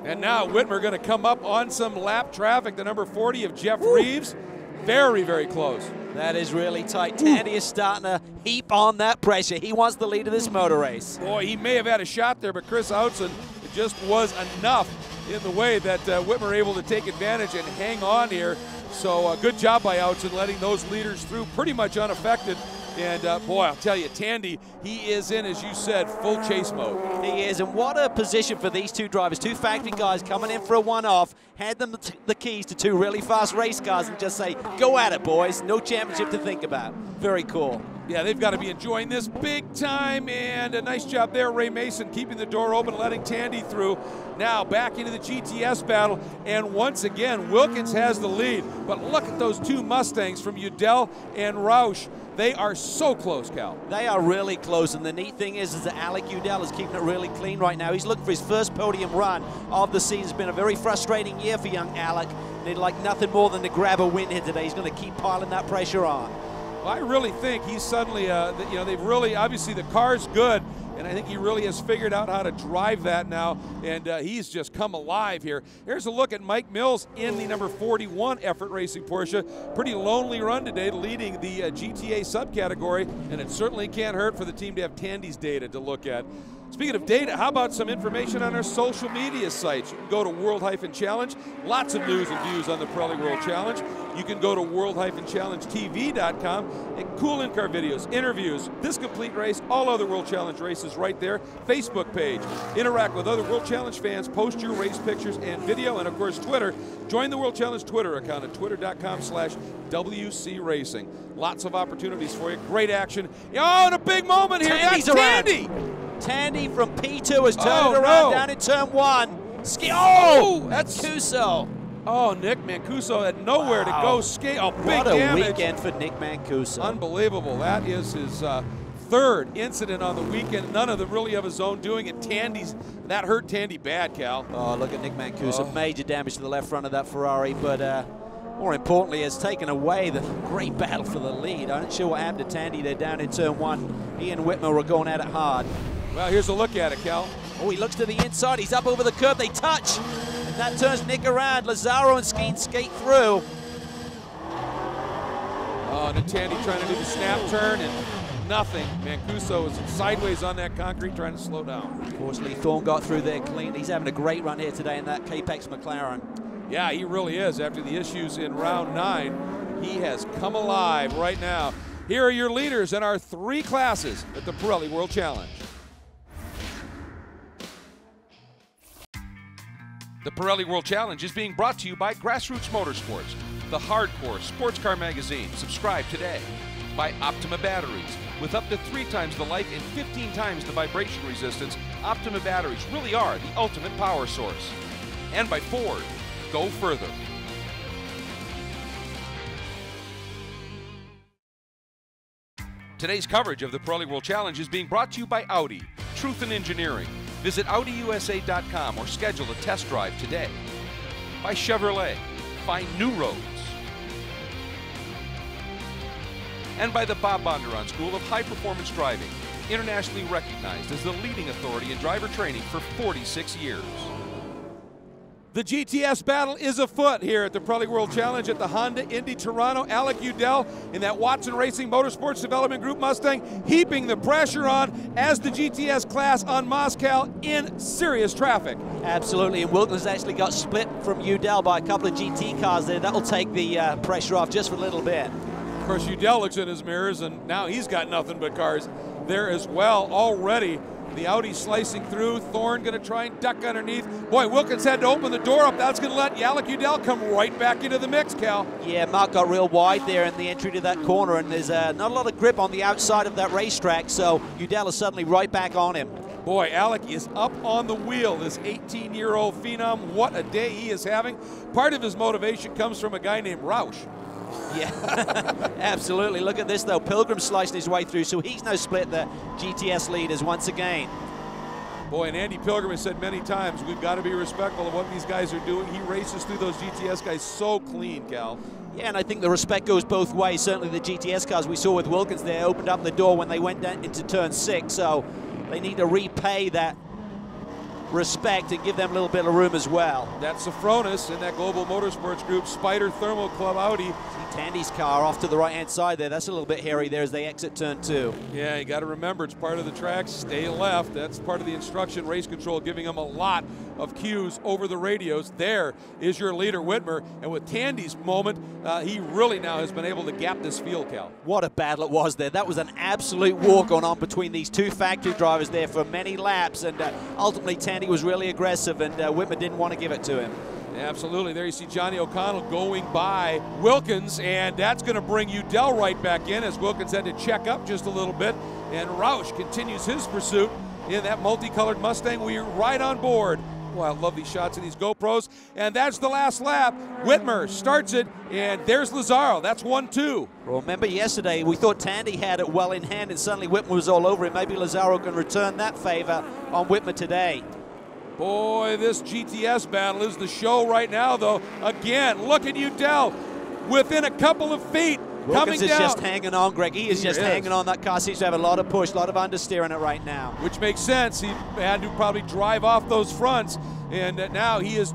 And now Whitmer going to come up on some lap traffic. The number 40 of Jeff Reeves. Very, very close. That is really tight. Tandy is starting to heap on that pressure. He wants the lead of this motor race. Boy, he may have had a shot there, but Chris Outzen, it just was enough in the way that Whitmer able to take advantage and hang on here. So good job by Outzen letting those leaders through pretty much unaffected. And boy, I'll tell you, Tandy, he is in, as you said, full chase mode. He is, and what a position for these two drivers. Two factory guys coming in for a one-off, hand them the keys to two really fast race cars and just say, go at it, boys. No championship to think about. Very cool. Yeah, they've got to be enjoying this big time, and a nice job there, Ray Mason, keeping the door open, letting Tandy through. Now back into the GTS battle, and once again, Wilkins has the lead. But look at those two Mustangs from Udell and Roush. They are so close, Cal. They are really close, and the neat thing is that Alec Udell is keeping it really clean right now. He's looking for his first podium run of the season. It's been a very frustrating year for young Alec. They'd like nothing more than to grab a win here today. He's going to keep piling that pressure on. Well, I really think he's suddenly, they've really, obviously the car's good, and I think he really has figured out how to drive that now, and he's just come alive here. Here's a look at Mike Mills in the number 41 Effort Racing Porsche. Pretty lonely run today, leading the GTA subcategory, and it certainly can't hurt for the team to have Tandy's data to look at. Speaking of data, how about some information on our social media sites? You can go to World-Challenge. Lots of news and views on the Pirelli World Challenge. You can go to World-ChallengeTV.com and cool in-car videos, interviews, this complete race, all other World Challenge races right there. Facebook page. Interact with other World Challenge fans. Post your race pictures and video. And, of course, Twitter. Join the World Challenge Twitter account at twitter.com/WC Racing. Lots of opportunities for you. Great action. Oh, and a big moment here. Tandy's That's around. Tandy. Tandy from P2 has turned it around down in turn 1. That's Mancuso. Oh, Nick Mancuso had nowhere to go skate. Oh, big damage. What a weekend for Nick Mancuso. Unbelievable. That is his 3rd incident on the weekend. None of them really of his own doing. And that hurt Tandy bad, Cal. Oh, look at Nick Mancuso. Major damage to the left front of that Ferrari, but more importantly, has taken away the great battle for the lead. I'm not sure what happened to Tandy there down in turn 1. He and Whitmer were going at it hard. Well, here's a look at it, Cal. Oh, he looks to the inside. He's up over the curb. They touch. And that turns Nick around. Lazzaro and Skeen skate through. Oh, and Tandy trying to do the snap turn and nothing. Mancuso is sideways on that concrete trying to slow down. Unfortunately, Thorne got through there clean. He's having a great run here today in that Capex McLaren. Yeah, he really is. After the issues in round 9, he has come alive right now. Here are your leaders in our 3 classes at the Pirelli World Challenge. The Pirelli World Challenge is being brought to you by Grassroots Motorsports, the hardcore sports car magazine. Subscribe today. By OPTIMA batteries. With up to 3 times the life and 15 times the vibration resistance, OPTIMA batteries really are the ultimate power source. And by Ford. Go further. Today's coverage of the Pirelli World Challenge is being brought to you by Audi, Truth in Engineering. Visit AudiUSA.com or schedule a test drive today. By Chevrolet, find new roads. And by the Bob Bondurant School of High Performance Driving, internationally recognized as the leading authority in driver training for 46 years. The GTS battle is afoot here at the Pirelli World Challenge at the Honda Indy Toronto. Alec Udell in that Watson Racing Motorsports Development Group Mustang, heaping the pressure on as the GTS class on Moscow in serious traffic. Absolutely, and Wilkins actually got split from Udell by a couple of GT cars there. That'll take the pressure off just for a little bit. Of course, Udell looks in his mirrors, and now he's got nothing but cars there as well already. The Audi slicing through. Thorne going to try and duck underneath. Boy, Wilkins had to open the door up. That's going to let Alec Udell come right back into the mix, Cal. Yeah, Mark got real wide there in the entry to that corner, and there's not a lot of grip on the outside of that racetrack, so Udell is suddenly right back on him. Boy, Alec is up on the wheel, this 18-year-old phenom. What a day he is having. Part of his motivation comes from a guy named Roush. Yeah, absolutely. Look at this, though. Pilgrim slicing his way through, so he's now split the GTS leaders once again. Boy, and Andy Pilgrim has said many times, we've got to be respectful of what these guys are doing. He races through those GTS guys so clean, Cal. Yeah, and I think the respect goes both ways. Certainly the GTS cars we saw with Wilkins there opened up the door when they went down into turn 6, so they need to repay that respect and give them a little bit of room as well. That's Safronis in that Global Motorsports Group Spider Thermal Club Audi. See Tandy's car off to the right-hand side there. That's a little bit hairy there as they exit turn 2. Yeah, you got to remember, it's part of the track. Stay left. That's part of the instruction. Race control giving them a lot of cues over the radios. There is your leader, Whitmer. And with Tandy's moment, he really now has been able to gap this field, Cal. What a battle it was there. That was an absolute war going on between these two factory drivers there for many laps. And ultimately, Tandy was really aggressive, and Whitmer didn't want to give it to him. Absolutely. There you see Johnny O'Connell going by Wilkins, and that's going to bring Udell right back in as Wilkins had to check up just a little bit. And Roush continues his pursuit in that multicolored Mustang. We are right on board. Boy, I love these shots of these GoPros. And that's the last lap. Whitmer starts it, and there's Lazaro. That's 1-2. Remember yesterday, we thought Tandy had it well in hand, and suddenly Whitmer was all over it. Maybe Lazaro can return that favor on Whitmer today. Boy, this GTS battle is the show right now, though. Again, look at Udell within a couple of feet. Wilkins is just hanging on, Greg. He is just hanging on. That car seems to have a lot of push, a lot of understeer in it right now. Which makes sense. He had to probably drive off those fronts, and now he is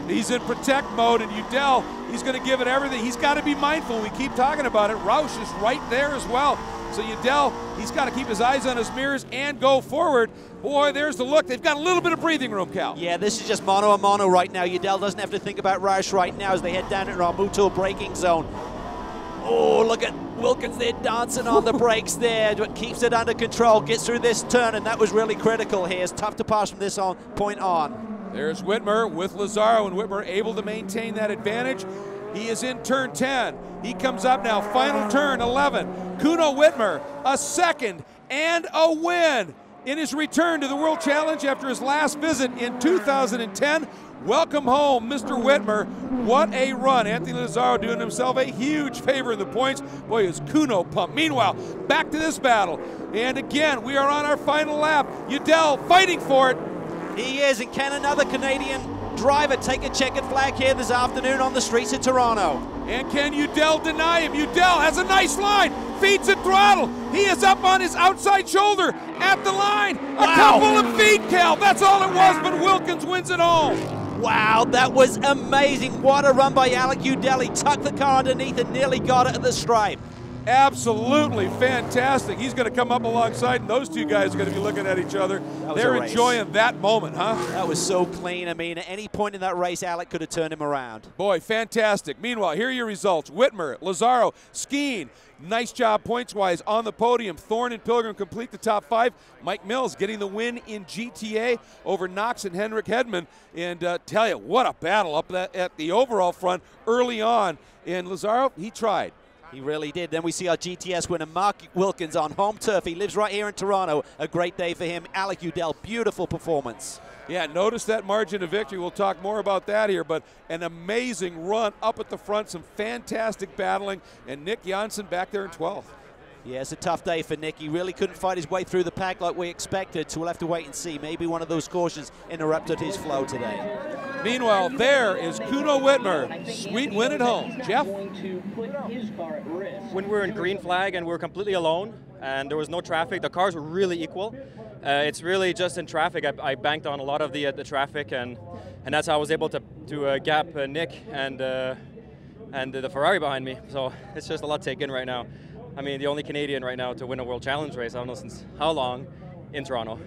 he's in protect mode, and Udell, he's going to give it everything. He's got to be mindful. We keep talking about it. Roush is right there as well. So Udell, he's got to keep his eyes on his mirrors and go forward. Boy, there's the look. They've got a little bit of breathing room, Cal. Yeah, this is just mono a mono right now. Udell doesn't have to think about Roush right now as they head down into our MOTUL braking zone. Oh, look at Wilkins there dancing on the brakes there, but keeps it under control, gets through this turn, and that was really critical here. It's tough to pass from this point on. There's Whitmer with Lazaro, and Whitmer able to maintain that advantage. He is in turn 10. He comes up now, final turn 11. Kuno Whitmer, a second and a win in his return to the World Challenge after his last visit in 2010. Welcome home, Mr. Whitmer. What a run. Anthony Lazaro doing himself a huge favor in the points. Boy, is Kuno pumped. Meanwhile, back to this battle. And again, we are on our final lap. Udell fighting for it. He is, and can another Canadian driver take a checkered flag here this afternoon on the streets of Toronto? And can Udell deny him? Udell has a nice line, feeds it throttle. He is up on his outside shoulder at the line. A couple of feet, Cal. That's all it was, but Wilkins wins it all. Wow, that was amazing. What a run by Alec Udell. He tucked the car underneath and nearly got it at the stripe. Absolutely fantastic. He's going to come up alongside, and those two guys are going to be looking at each other. They're enjoying that moment, huh? That was so clean. I mean, at any point in that race, Alec could have turned him around. Boy, fantastic. Meanwhile, here are your results. Whitmer, Lazaro, Skeen. Nice job points-wise on the podium. Thorne and Pilgrim complete the top 5. Mike Mills getting the win in GTA over Knox and Henrik Hedman. And tell you, what a battle up at the overall front early on. And Lazaro, he tried. He really did. Then we see our GTS winner, Mark Wilkins, on home turf. He lives right here in Toronto. A great day for him. Alec Udell, beautiful performance. Yeah, notice that margin of victory. We'll talk more about that here, but an amazing run up at the front, some fantastic battling, and Nick Janssen back there in 12th. Yeah, it's a tough day for Nick. He really couldn't fight his way through the pack like we expected, so we'll have to wait and see. Maybe one of those cautions interrupted his flow today. Meanwhile, there is Kuno Whitmer. Sweet win at home. Jeff? When we were in green flag and we were completely alone and there was no traffic, the cars were really equal. It's really just in traffic. I banked on a lot of the traffic, and that's how I was able to gap Nick and the Ferrari behind me. So it's just a lot to take in right now. I mean, the only Canadian right now to win a World Challenge race, I don't know since how long, in Toronto.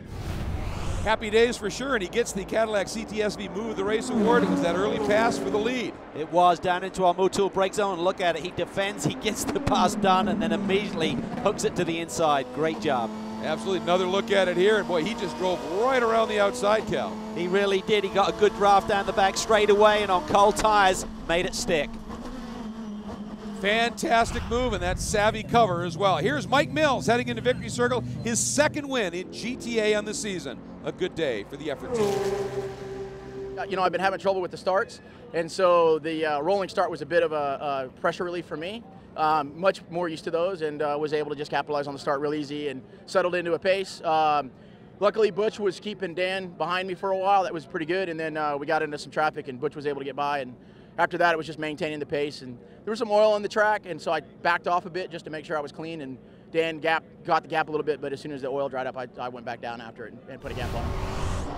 Happy days for sure, and he gets the Cadillac CTSV Move of the Race award. It was that early pass for the lead. It was down into our MOTUL brake zone. Look at it, he defends, he gets the pass done, and then immediately hooks it to the inside. Great job. Absolutely, another look at it here, and boy, he just drove right around the outside, Cal. He really did. He got a good draft down the back straight away, and on cold tires, made it stick. Fantastic move, and that savvy cover as well. Here's Mike Mills heading into victory circle, his second win in GTA on the season. A good day for the effort team. You know, I've been having trouble with the starts, and so the rolling start was a bit of a pressure relief for me. Much more used to those, and was able to just capitalize on the start real easy and settled into a pace. Luckily, Butch was keeping Dan behind me for a while. That was pretty good, and then we got into some traffic, and Butch was able to get by, and after that, it was just maintaining the pace, and there was some oil on the track, and so I backed off a bit just to make sure I was clean, and Dan got the gap a little bit, but as soon as the oil dried up, I went back down after it and put a gap on.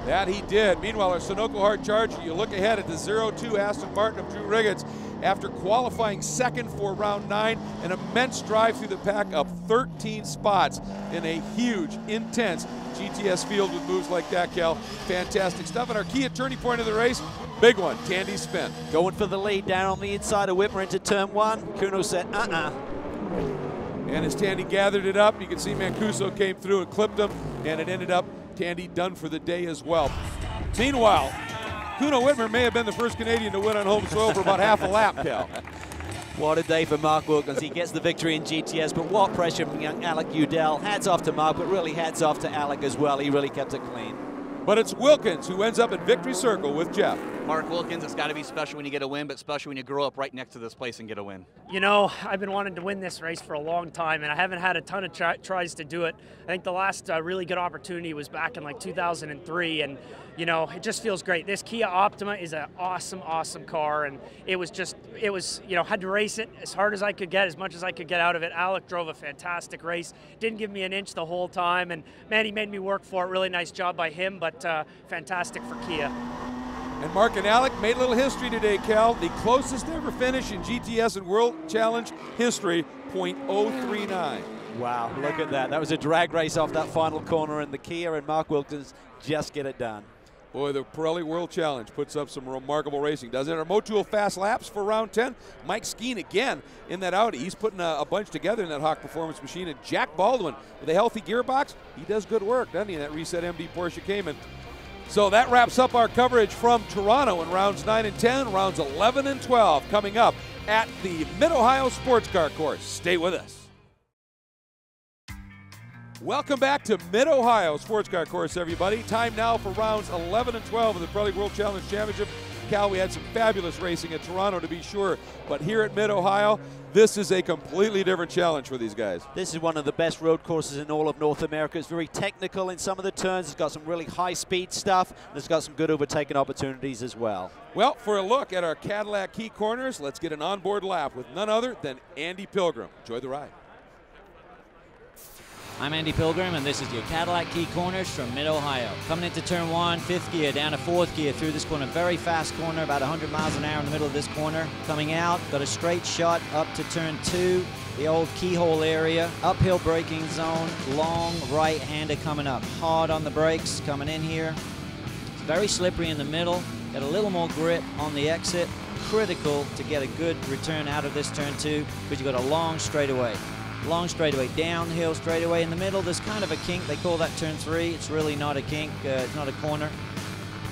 That he did. Meanwhile, our SUNOCO hard charger, you look ahead at the 0-2 Aston Martin of Drew Riggins. After qualifying second for round 9, an immense drive through the pack up 13 spots in a huge, intense GTS field with moves like that, Cal. Fantastic stuff. And our key at turning point of the race, big one, Tandy spin. Going for the lead down on the inside of Whitmer into turn 1. Kuno said, And as Tandy gathered it up, you can see Mancuso came through and clipped him, and it ended up Tandy done for the day as well. Meanwhile, Kuno Whitmer may have been the first Canadian to win on home soil for about half a lap, Cal. What a day for Mark Wilkins. He gets the victory in GTS, but what pressure from young Alec Udell. Hats off to Mark, but really hats off to Alec as well. He really kept it clean. But it's Wilkins who ends up in victory circle with Jeff. Mark Wilkins, it's got to be special when you get a win, but especially when you grow up right next to this place and get a win. You know, I've been wanting to win this race for a long time, and I haven't had a ton of tries to do it. I think the last really good opportunity was back in like 2003, and you know, it just feels great. This Kia Optima is an awesome, awesome car, and it was, you know, had to race it as hard as I could get, as much as I could get out of it. Alec drove a fantastic race, didn't give me an inch the whole time, and man, he made me work for it. Really nice job by him, but fantastic for Kia. And Mark and Alec made a little history today, Cal. The closest ever finish in GTS and World Challenge history, .039. Wow, look at that. That was a drag race off that final corner, and the Kia and Mark Wilkins just get it done. Boy, the Pirelli World Challenge puts up some remarkable racing, doesn't it? Our MOTUL fast laps for round 10. Mike Skeen again in that Audi. He's putting a bunch together in that Hawk Performance machine. And Jack Baldwin with a healthy gearbox, he does good work, doesn't he, in that Reset MD Porsche Cayman. So that wraps up our coverage from Toronto in rounds 9 and 10, rounds 11 and 12 coming up at the Mid-Ohio Sports Car Course. Stay with us. Welcome back to Mid-Ohio Sports Car Course, everybody. Time now for rounds 11 and 12 of the Pirelli World Challenge Championship. Cal, we had some fabulous racing at Toronto, to be sure, but here at Mid-Ohio, this is a completely different challenge for these guys. This is one of the best road courses in all of North America. It's very technical in some of the turns. It's got some really high-speed stuff. It's got some good overtaking opportunities as well. Well, for a look at our Cadillac key corners, let's get an onboard lap with none other than Andy Pilgrim. Enjoy the ride. I'm Andy Pilgrim, and this is your Cadillac Key Corners from Mid-Ohio. Coming into turn 1, 5th gear, down to 4th gear through this corner. Very fast corner, about 100 miles an hour in the middle of this corner. Coming out, got a straight shot up to turn 2, the old keyhole area. Uphill braking zone, long right-hander coming up. Hard on the brakes, coming in here. It's very slippery in the middle. Got a little more grip on the exit. Critical to get a good return out of this turn 2, because you've got a long straightaway. Long straightaway, downhill straightaway. In the middle, there's kind of a kink. They call that turn 3. It's really not a kink. It's not a corner.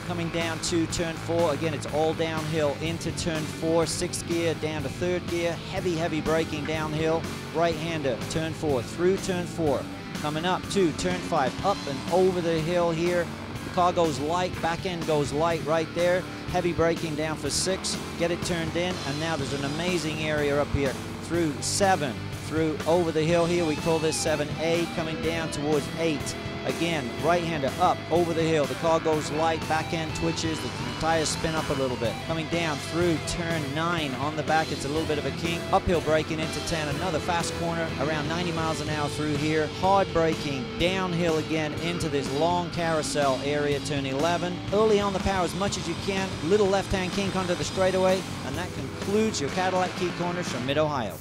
Coming down to turn 4. Again, it's all downhill into turn 4. 6th gear down to 3rd gear. Heavy, heavy braking downhill. Right-hander, turn 4. Through turn 4. Coming up to turn 5. Up and over the hill here. The car goes light. Back end goes light right there. Heavy braking down for 6. Get it turned in. And now there's an amazing area up here. Through 7. Through over the hill here, we call this 7A, coming down towards 8. Again, right-hander up over the hill. The car goes light, back end twitches, the tires spin up a little bit. Coming down through turn 9 on the back, it's a little bit of a kink. Uphill braking into 10, another fast corner, around 90 miles an hour through here. Hard braking, downhill again into this long carousel area, turn 11. Early on the power as much as you can, little left-hand kink onto the straightaway, and that concludes your Cadillac Key Corners from Mid-Ohio.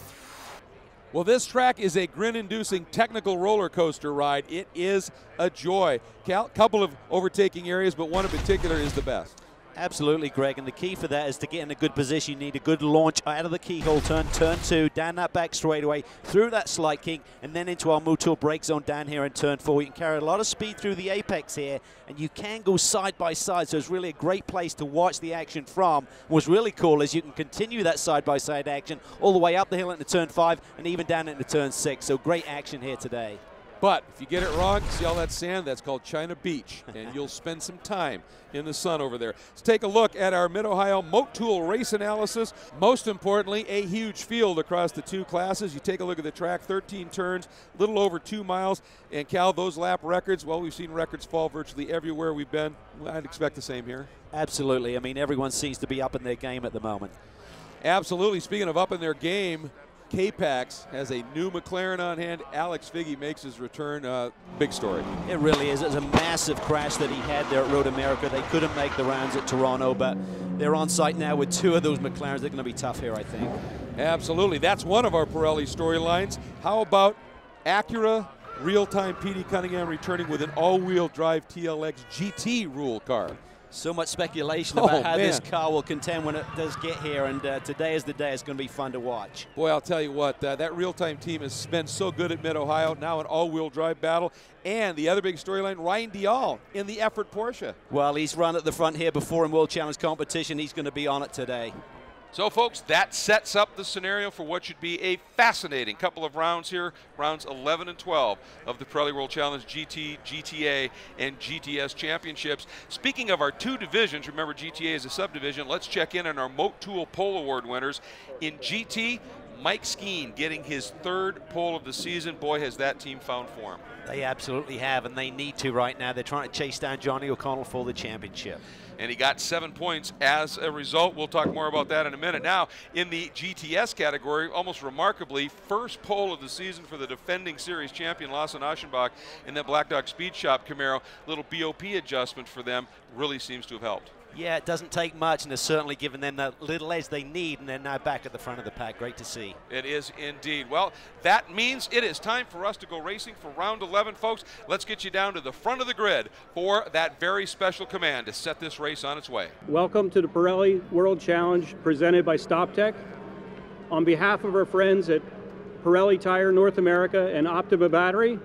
Well, this track is a grin-inducing technical roller coaster ride. It is a joy. Cal, couple of overtaking areas, but one in particular is the best. Absolutely, Greg, and the key for that is to get in a good position. You need a good launch out of the keyhole turn, turn 2, down that back straightaway, through that slight kink, and then into our MOTUL brake zone down here in turn 4. You can carry a lot of speed through the apex here, and you can go side by side, so it's really a great place to watch the action from. What's really cool is you can continue that side-by-side action all the way up the hill into turn 5 and even down into turn 6, so great action here today. But if you get it wrong, see all that sand? That's called China Beach, and you'll spend some time in the sun over there. Let's take a look at our Mid-Ohio MOTUL race analysis. Most importantly, a huge field across the 2 classes. You take a look at the track, 13 turns, a little over 2 miles. And Cal, those lap records, well, we've seen records fall virtually everywhere we've been. I'd expect the same here. Absolutely. I mean, everyone seems to be up in their game at the moment. Absolutely. Speaking of up in their game, K-Pax has a new McLaren on hand. Alex Figge makes his return. Big story. It really is. It's a massive crash that he had there at Road America. They couldn't make the rounds at Toronto, but they're on site now with 2 of those McLarens. They're going to be tough here, I think. Absolutely. That's one of our Pirelli storylines. How about Acura real-time PD Cunningham returning with an all-wheel drive TLX GT rule car? So much speculation about how this car will contend when it does get here, and today is the day. It's going to be fun to watch. Boy, I'll tell you what, that real-time team has been so good at Mid-Ohio, now an all-wheel drive battle. And the other big storyline, Ryan Dial in the Effort Porsche. Well, he's run at the front here before in World Challenge competition. He's going to be on it today. So, folks, that sets up the scenario for what should be a fascinating couple of rounds here, rounds 11 and 12 of the Pirelli World Challenge GT, GTA, and GTS Championships. Speaking of our 2 divisions, remember GTA is a subdivision, let's check in on our MOTUL Pole Award winners. In GT, Mike Skeen getting his 3rd pole of the season. Boy, has that team found form. They absolutely have, and they need to right now. They're trying to chase down Johnny O'Connell for the championship. And he got 7 points as a result. We'll talk more about that in a minute. Now, in the GTS category, almost remarkably, 1st pole of the season for the defending series champion, Lawson Aschenbach, in that Black Dog Speed Shop Camaro. Little BOP adjustment for them really seems to have helped. Yeah, it doesn't take much, and it's certainly given them that little edge they need, and they're now back at the front of the pack. Great to see. It is indeed. Well, that means it is time for us to go racing for round 11, folks. Let's get you down to the front of the grid for that very special command to set this race on its way. Welcome to the Pirelli World Challenge presented by StopTech. On behalf of our friends at Pirelli Tire North America and OPTIMA Battery,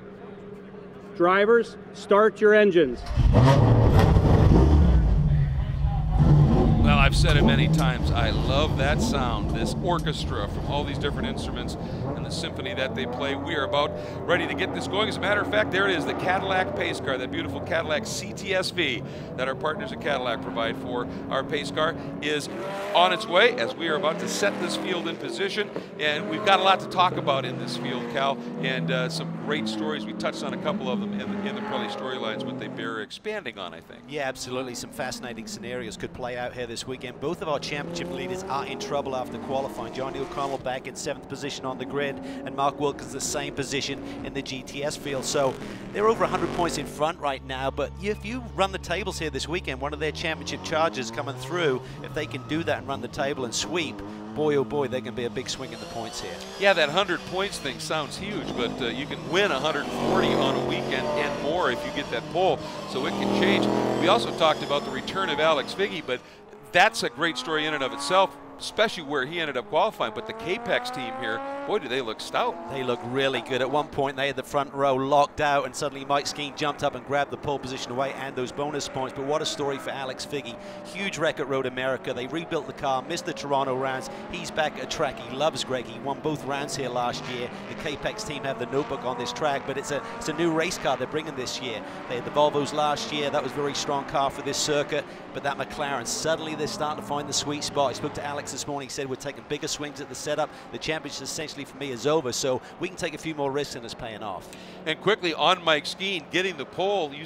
drivers, start your engines. Well, I've said it many times, I love that sound, this orchestra from all these different instruments and the symphony that they play. We are about ready to get this going. As a matter of fact, there it is, the Cadillac pace car, that beautiful Cadillac CTSV that our partners at Cadillac provide for our pace car is on its way as we are about to set this field in position. And we've got a lot to talk about in this field, Cal, and some great stories. We touched on a couple of them in the Pirelli storylines, but they bear expanding on, I think. Yeah, absolutely. Some fascinating scenarios could play out here this weekend. Both of our championship leaders are in trouble after qualifying. Johnny O'Connell back in 7th position on the grid, and Mark Wilkins the same position in the GTS field. So they're over 100 points in front right now, but if you run the tables here this weekend, one of their championship charges coming through, if they can do that and run the table and sweep, boy, oh boy, they're going to be a big swing in the points here. Yeah, that 100 points thing sounds huge, but you can win 140 on a weekend and more if you get that pole, so it can change. We also talked about the return of Alex Figge, but that's a great story in and of itself, especially where he ended up qualifying. But the K-Pax team here, boy, do they look stout. They look really good. At one point, they had the front row locked out, and suddenly Mike Skeen jumped up and grabbed the pole position away and those bonus points. But what a story for Alex Figge. Huge wreck at Road America. They rebuilt the car, missed the Toronto rounds. He's back at a track he loves, Greg. He won both rounds here last year. The K-Pax team have the notebook on this track, but it's a new race car they're bringing this year. They had the Volvos last year. That was a very strong car for this circuit. But that McLaren, suddenly they're starting to find the sweet spot. I spoke to Alex Alex this morning said we're taking bigger swings at the setup. The championship essentially for me is over, so we can take a few more risks and it's paying off. And quickly on Mike Skeen, getting the pole, you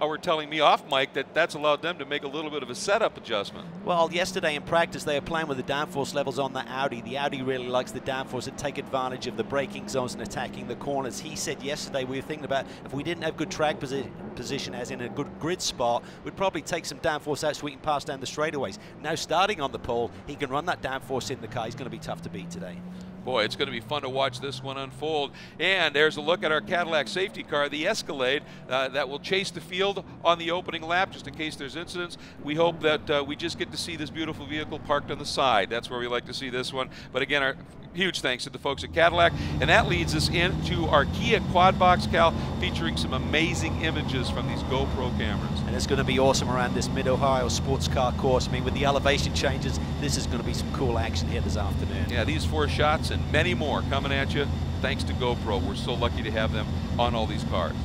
were telling me off mic that that's allowed them to make a little bit of a setup adjustment. Well, yesterday in practice they were playing with the downforce levels on the Audi. The Audi really likes the downforce and take advantage of the braking zones and attacking the corners. He said yesterday we were thinking about if we didn't have good track position as in a good grid spot, we'd probably take some downforce out so we can pass down the straightaways. Now starting on the pole, he can run that downforce in the car. He's going to be tough to beat today. Boy, it's going to be fun to watch this one unfold. And there's a look at our Cadillac safety car, the Escalade, that will chase the field on the opening lap, just in case there's incidents. We hope that we just get to see this beautiful vehicle parked on the side. That's where we like to see this one. But again, our huge thanks to the folks at Cadillac. And that leads us into our Kia Quad Box, Cal, featuring some amazing images from these GoPro cameras. And it's going to be awesome around this Mid-Ohio sports car course. I mean, with the elevation changes, this is going to be some cool action here this afternoon. Yeah, these 4 shots and many more coming at you thanks to GoPro. We're so lucky to have them on all these cars.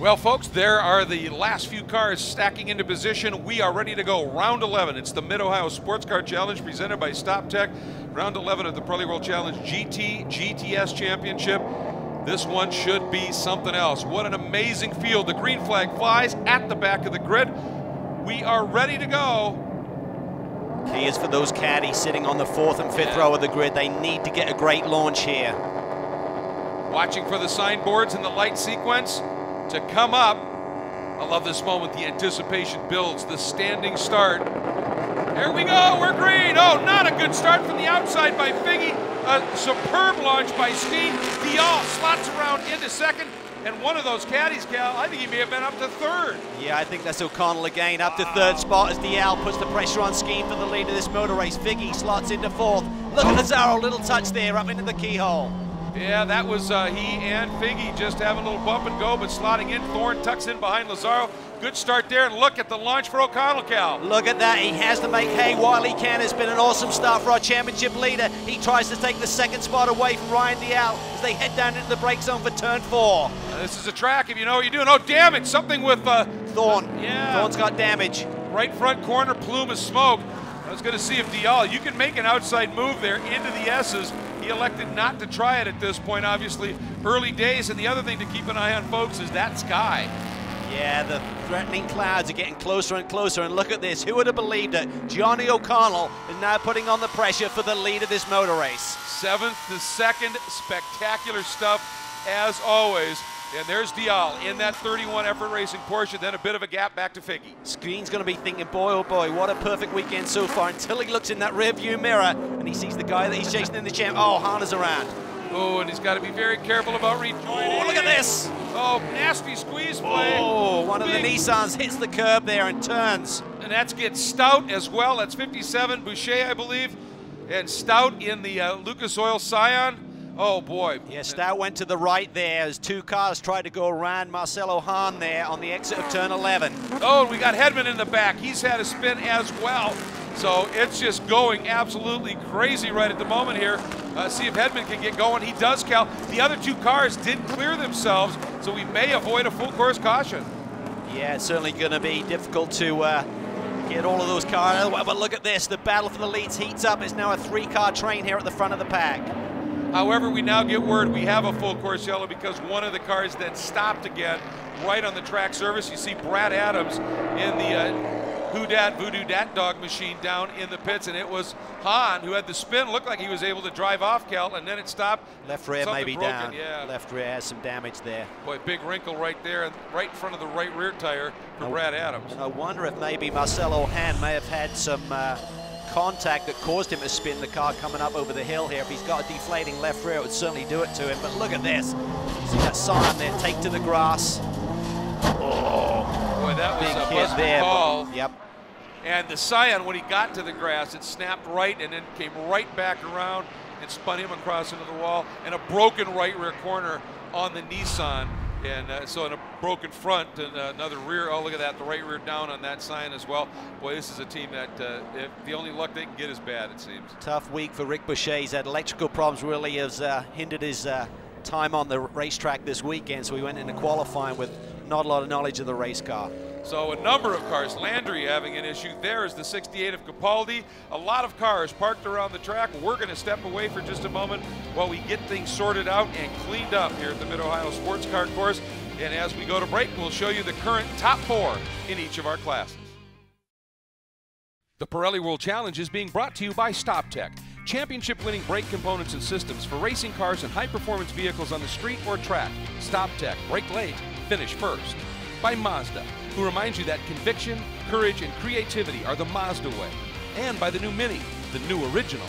Well, folks, there are the last few cars stacking into position. We are ready to go. Round 11. It's the Mid-Ohio Sports Car Challenge presented by StopTech. Round 11 of the Pirelli World Challenge GTS Championship. This one should be something else. What an amazing field. The green flag flies at the back of the grid. We are ready to go. Key is for those caddies sitting on the 4th and 5th row of the grid. They need to get a great launch here. Watching for the signboards and the light sequence to come up. I love this moment. The anticipation builds. The standing start. There we go. We're green. Oh, not a good start from the outside by Figge. A superb launch by Skeen. Dial slots around into second. And one of those caddies, Cal, I think he may have been up to 3rd. Yeah, I think that's O'Connell again, up to 3rd spot as DL puts the pressure on Skeen for the lead of this motor race. Figge slots into 4th. Look at Lazzaro, little touch there up into the keyhole. Yeah, that was he and Figge just having a little bump and go, but slotting in. Thorne tucks in behind Lazzaro. Good start there, and look at the launch for O'Connell, Cal. Look at that, he has to make hay while he can. It's been an awesome start for our championship leader. He tries to take the 2nd spot away from Ryan Dial as they head down into the brake zone for turn 4. This is a track, if you know what you're doing. Oh, damage, something with Thorne. Yeah. Thorne's got damage. Right front corner, plume of smoke. I was going to see if Dial, you can make an outside move there into the S's. He elected not to try it at this point, obviously. Early days, and the other thing to keep an eye on, folks, is that sky. Yeah, the threatening clouds are getting closer and closer, and look at this. Who would have believed that Johnny O'Connell is now putting on the pressure for the lead of this motor race. 7th to 2nd, spectacular stuff as always. And there's Dial in that 31 Effort Racing Porsche, then a bit of a gap back to Figge. Skeen's going to be thinking, boy, oh boy, what a perfect weekend so far, until he looks in that rear view mirror and he sees the guy that he's chasing in the champ. Oh, Hana's around. Oh, and he's got to be very careful about rejoining. Oh, look at this. Oh, nasty squeeze play. Oh, one of the Nissans hits the curb there and turns. And that gets Stout as well. That's 57, Boucher, I believe. And Stout in the Lucas Oil Scion. Oh, boy. Yeah, Stout went to the right there as 2 cars tried to go around Marcelo Hahn there on the exit of turn 11. Oh, and we got Hedman in the back. He's had a spin as well. So it's just going absolutely crazy right at the moment here. See if Hedman can get going. He does, Cal. The other 2 cars did clear themselves, so we may avoid a full course caution. Yeah, it's certainly going to be difficult to get all of those cars. But look at this. The battle for the leads heats up. It's now a 3-car train here at the front of the pack. However, we now get word we have a full course yellow because one of the cars then stopped again right on the track surface. You see Brad Adams in the Who Dat Voodoo Dat Dog machine down in the pits, and it was Hahn who had the spin. Looked like he was able to drive off, Cal, and then it stopped. Left rear maybe down. Yeah. Left rear has some damage there. Boy, big wrinkle right there, right in front of the right rear tire for Brad Adams. I wonder if maybe Marcelo Hahn may have had some contact that caused him to spin the car coming up over the hill here. If he's got a deflating left rear, it would certainly do it to him. But look at this. See that sign there, take to the grass. Oh, boy, that was big a hit there. call. Yep. And the Scion, when he got to the grass, it snapped right and then came right back around and spun him across into the wall. And a broken right rear corner on the Nissan. And so in a broken front and another rear. Oh, look at that, the right rear down on that Scion as well. Boy, this is a team that the only luck they can get is bad, it seems. Tough week for Rick Boucher. He's had electrical problems, really has hindered his time on the racetrack this weekend. So he went into qualifying with not a lot of knowledge of the race car. So a number of cars, Landry having an issue. There is the 68 of Capaldi. A lot of cars parked around the track. We're going to step away for just a moment while we get things sorted out and cleaned up here at the Mid-Ohio Sports Car Course. And as we go to break, we'll show you the current top 4 in each of our classes. The Pirelli World Challenge is being brought to you by StopTech, championship-winning brake components and systems for racing cars and high-performance vehicles on the street or track. StopTech, brake late, finish first. By Mazda, who reminds you that conviction, courage, and creativity are the Mazda way. And by the new Mini, the new original.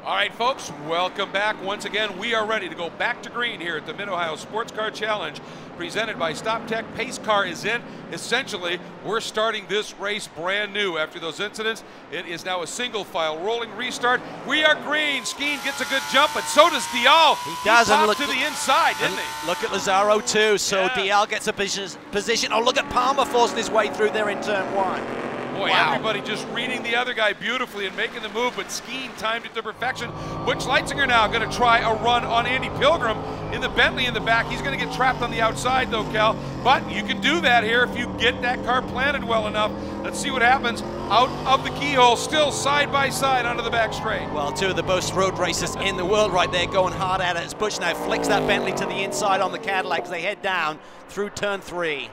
All right, folks, welcome back. Once again, we are ready to go back to green here at the Mid-Ohio Sports Car Challenge, presented by StopTech. Pace car is in. Essentially, we're starting this race brand new after those incidents. It is now a single file rolling restart. We are green. Skeen gets a good jump, but so does Dial. He does. He popped to the inside, didn't he? Look at Lazaro too. So Dial gets a position. Oh, look at Palmer forcing his way through there in turn 1. Boy, everybody just reading the other guy beautifully and making the move, but Skeen timed it to perfection. Butch Leitzinger now going to try a run on Andy Pilgrim in the Bentley in the back. He's going to get trapped on the outside though, Cal, but you can do that here if you get that car planted well enough. Let's see what happens out of the keyhole, still side by side onto the back straight. Well, two of the best road racers in the world right there going hard at it as Butch now flicks that Bentley to the inside on the Cadillac as they head down through turn 3.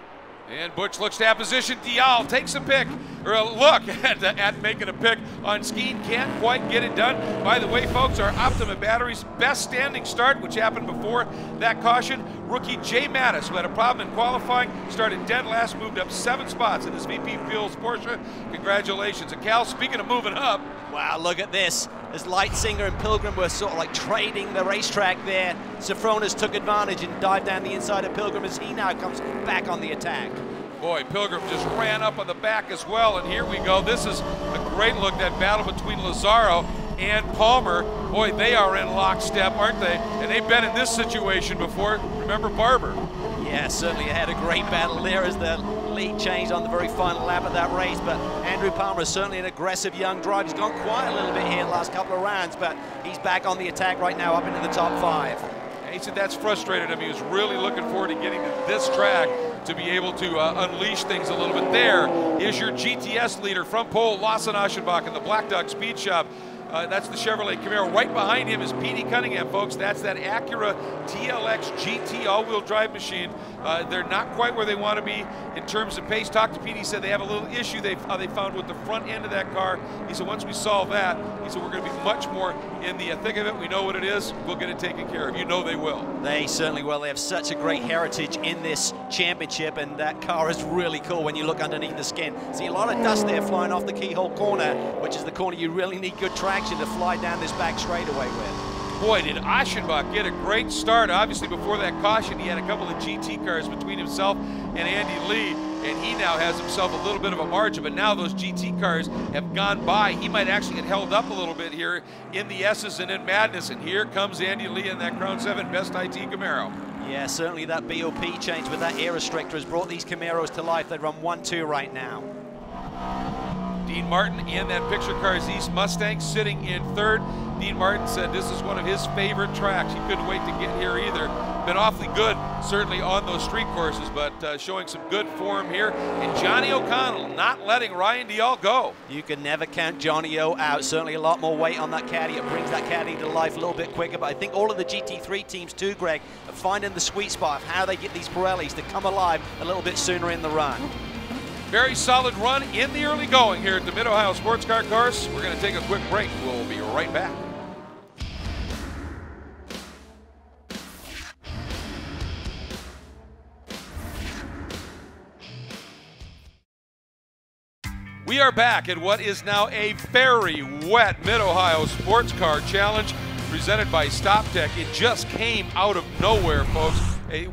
And Butch looks to have position. Dial takes a pick, or a look at making a pick on Skeen. Can't quite get it done. By the way, folks, our Optima battery's best standing start, which happened before that caution, rookie Jay Mattis, who had a problem in qualifying, started dead last, moved up 7 spots in his VP Fuels Porsche. Congratulations. And Cal, speaking of moving up. Wow, look at this. As Leitzinger and Pilgrim were sort of like trading the racetrack there, Safronas took advantage and dived down the inside of Pilgrim as he now comes back on the attack. Boy, Pilgrim just ran up on the back as well, and here we go. This is a great look, that battle between Lazaro and Palmer. Boy, they are in lockstep, aren't they? And they've been in this situation before. Remember Barber? Yeah, certainly had a great battle there as the lead changed on the very final lap of that race, but Andrew Palmer is certainly an aggressive young driver. He's gone quiet a little bit here in the last couple of rounds, but he's back on the attack right now, up into the top 5. He said that's frustrated him. He was really looking forward to getting to this track to be able to unleash things a little bit. There is your GTS leader from pole, Lawson Aschenbach in the Black Dog Speed Shop. That's the Chevrolet Camaro. Right behind him is Petey Cunningham, folks. That's that Acura TLX GT all-wheel drive machine. They're not quite where they want to be in terms of pace. Talked to Petey, he said they have a little issue they found with the front end of that car. He said once we solve that, he said we're going to be much more in the thick of it. We know what it is. We'll get it taken care of. You know they will. They certainly will. They have such a great heritage in this championship, and that car is really cool when you look underneath the skin. See a lot of dust there flying off the keyhole corner, which is the corner you really need good traction to fly down this back straightaway with. Boy, did Aschenbach get a great start. Obviously, before that caution, he had a couple of GT cars between himself and Andy Lee, and he now has himself a little bit of a margin, but now those GT cars have gone by. He might actually get held up a little bit here in the S's and in Madness, and here comes Andy Lee in that Crown 7 Best IT Camaro. Yeah, certainly that BOP change with that air restrictor has brought these Camaros to life. They run 1-2 right now. Dean Martin in that picture car's East Mustang sitting in 3rd. Dean Martin said this is one of his favorite tracks. He couldn't wait to get here either. Been awfully good, certainly on those street courses, but showing some good form here. And Johnny O'Connell not letting Ryan Dial go. You can never count Johnny O out. Certainly a lot more weight on that caddy. It brings that caddy to life a little bit quicker, but I think all of the GT3 teams too, Greg, are finding the sweet spot of how they get these Pirellis to come alive a little bit sooner in the run. Very solid run in the early going here at the Mid-Ohio Sports Car Course. We're going to take a quick break. We'll be right back. We are back at what is now a very wet Mid-Ohio Sports Car Challenge presented by StopTech. It just came out of nowhere, folks.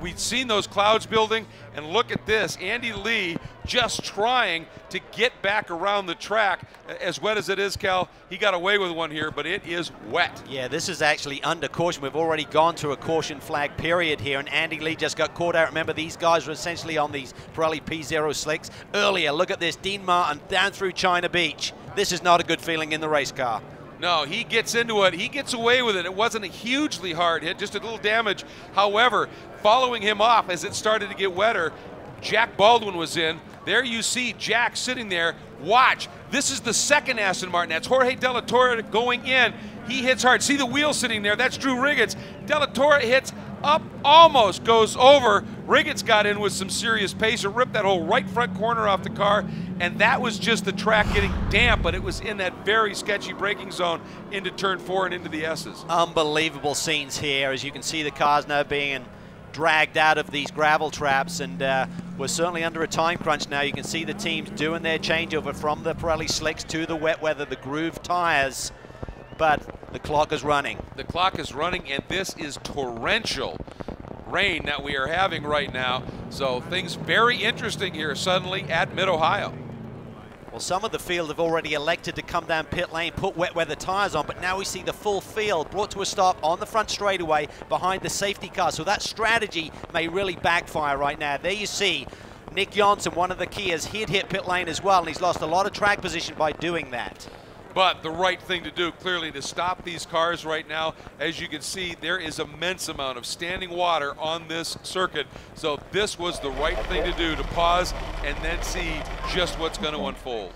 We'd seen those clouds building, and look at this. Andy Lee just trying to get back around the track. As wet as it is, Cal, he got away with one here, but it is wet. Yeah, this is actually under caution. We've already gone to a caution flag period here, and Andy Lee just got caught out. Remember, these guys were essentially on these Pirelli P0 slicks earlier. Look at this, Dean Martin down through China Beach. This is not a good feeling in the race car. No, he gets into it. He gets away with it. It wasn't a hugely hard hit, just a little damage. However, following him off as it started to get wetter, Jack Baldwin was in. There you see Jack sitting there. Watch. This is the second Aston Martin. That's Jorge De La Torre going in. He hits hard. See the wheel sitting there. That's Drew Riggins. De La Torre hits up, almost goes over. Riggins got in with some serious pace. It ripped that whole right front corner off the car, and that was just the track getting damp, but it was in that very sketchy braking zone into turn 4 and into the S's. Unbelievable scenes here. As you can see, the cars now being dragged out of these gravel traps, and we're certainly under a time crunch now. You can see the teams doing their changeover from the Pirelli slicks to the wet weather, the groove tires, but the clock is running. The clock is running, and this is torrential rain that we are having right now. So things very interesting here suddenly at Mid-Ohio. Well, some of the field have already elected to come down pit lane, put wet weather tires on, but now we see the full field brought to a stop on the front straightaway behind the safety car. So that strategy may really backfire right now. There you see Nick Johnson, one of the Kias, he'd hit pit lane as well, and he's lost a lot of track position by doing that. But the right thing to do, clearly, to stop these cars right now. As you can see, there is immense amount of standing water on this circuit. So this was the right thing to do, to pause and then see just what's going to unfold.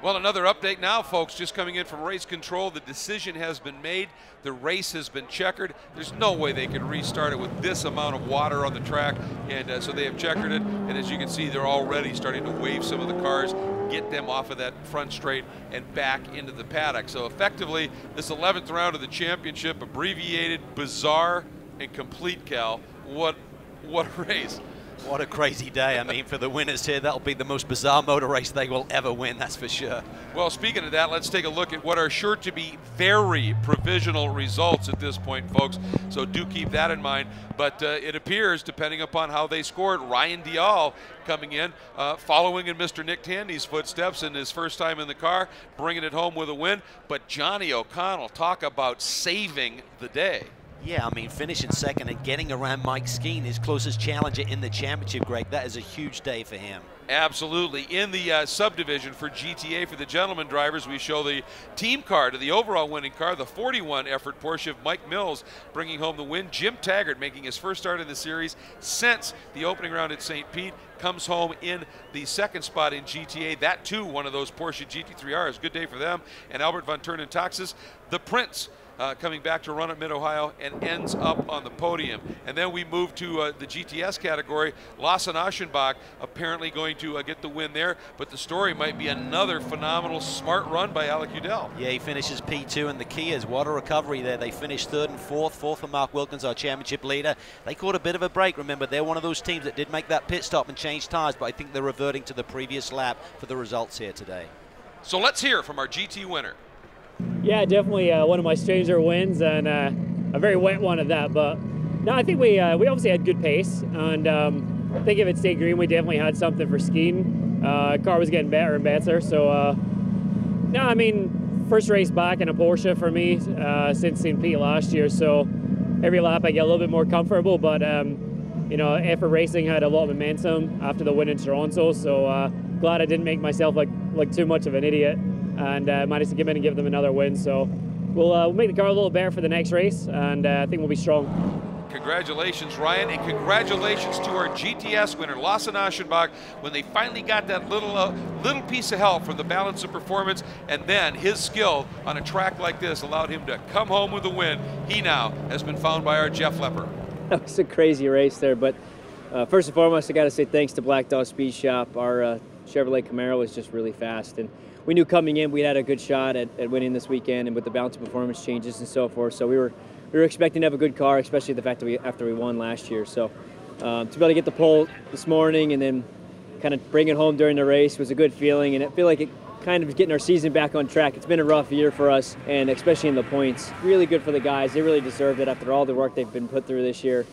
Well, another update now, folks, just coming in from race control. The decision has been made. The race has been checkered. There's no way they could restart it with this amount of water on the track, and so they have checkered it. And as you can see, they're already starting to wave some of the cars, get them off of that front straight and back into the paddock. So effectively, this 11th round of the championship, abbreviated, bizarre, and complete, Cal. What a race. What a crazy day. I mean, for the winners here, that'll be the most bizarre motor race they will ever win, that's for sure. Well, speaking of that, let's take a look at what are sure to be very provisional results at this point, folks. So do keep that in mind. But it appears, depending upon how they scored, Ryan Dial coming in, following in Mr. Nick Tandy's footsteps in his first time in the car, bringing it home with a win. But Johnny O'Connell, talk about saving the day. Yeah, I mean, finishing second and getting around Mike Skeen, his closest challenger in the championship, Greg. That is a huge day for him. Absolutely. In the subdivision for GTA for the gentleman drivers, we show the team car to the overall winning car, the 41 effort Porsche of Mike Mills bringing home the win. Jim Taggart making his first start in the series since the opening round at St. Pete, comes home in the second spot in GTA. That too, one of those Porsche GT3Rs. Good day for them. And Albert Von Turin-Taxis, the Prince, coming back to run at Mid-Ohio and ends up on the podium. And then we move to the GTS category. Lawson Aschenbach apparently going to get the win there, but the story might be another phenomenal smart run by Alec Udell. Yeah, he finishes P2 in the Kias. What a recovery there. They finished third and fourth. Fourth for Mark Wilkins, our championship leader. They caught a bit of a break. Remember, they're one of those teams that did make that pit stop and change tires, but I think they're reverting to the previous lap for the results here today. So let's hear from our GT winner. Yeah, definitely one of my stranger wins, and a very wet one at that. But no, I think we obviously had good pace, and I think if it stayed green, we definitely had something for skiing. Car was getting better and better. So no, I mean, first race back in a Porsche for me since St. Pete last year. So every lap I get a little bit more comfortable, but you know, effort racing had a lot of momentum after the win in Toronto. So glad I didn't make myself like too much of an idiot, and managed to come in and give them another win. So we'll make the car a little better for the next race, and I think we'll be strong. Congratulations, Ryan, and congratulations to our GTS winner, Lawson Aschenbach, when they finally got that little piece of help from the balance of performance, and then his skill on a track like this allowed him to come home with a win. He now has been found by our Jeff Lepper. That was a crazy race there, but first and foremost, I got to say thanks to Black Dog Speed Shop. Our Chevrolet Camaro was just really fast, and we knew coming in we had a good shot at winning this weekend, and with the balance of performance changes and so forth. So we were expecting to have a good car, especially the fact that after we won last year. So to be able to get the pole this morning and then kind of bring it home during the race was a good feeling, and I feel like it kind of getting our season back on track. It's been a rough year for us, and especially in the points. Really good for the guys. They really deserved it after all the work they've been put through this year.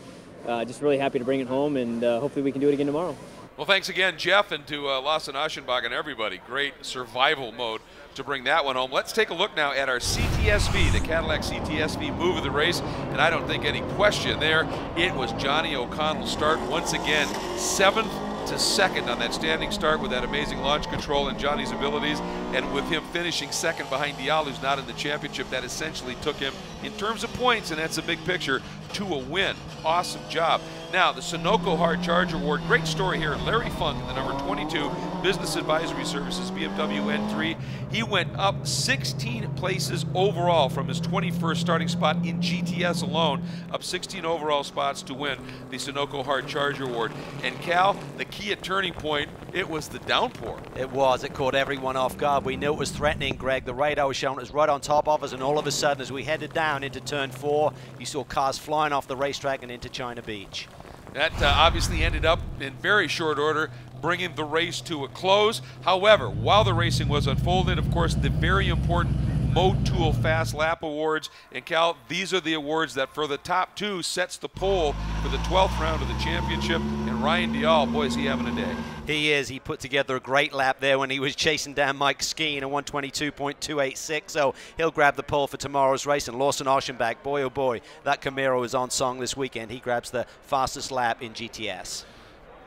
Just really happy to bring it home, and hopefully we can do it again tomorrow. Well, thanks again, Jeff, and to Lawson Aschenbach and everybody. Great survival mode to bring that one home. Let's take a look now at our CTSV, the Cadillac CTSV move of the race, and I don't think any question there. It was Johnny O'Connell's start once again, 7th to 2nd on that standing start with that amazing launch control and Johnny's abilities. And with him finishing second behind Dial, who's not in the championship, that essentially took him, in terms of points, and that's a big picture, to a win. Awesome job. Now, the SUNOCO Hard Charge Award, great story here. Larry Funk, the number 22 Business Advisory Services, BMW N3. He went up 16 places overall from his 21st starting spot in GTS alone, up 16 overall spots to win the SUNOCO Hard Charge Award. And Cal, the key at turning point, it was the downpour. It was. It caught everyone off guard. We knew it was threatening, Greg. The radar was showing it was right on top of us, and all of a sudden, as we headed down into turn 4, you saw cars flying off the racetrack and into China Beach. That obviously ended up in very short order, bringing the race to a close. However, while the racing was unfolding, of course, the very important MOTUL Fast Lap Awards. And Cal, these are the awards that for the top 2 sets the pole for the 12th round of the championship. And Ryan Dial, boy, is he having a day. He is. He put together a great lap there when he was chasing down Mike Skeen at 122.286. So he'll grab the pole for tomorrow's race. And Lawson Oschenbach, boy, oh boy, that Camaro is on song this weekend. He grabs the fastest lap in GTS.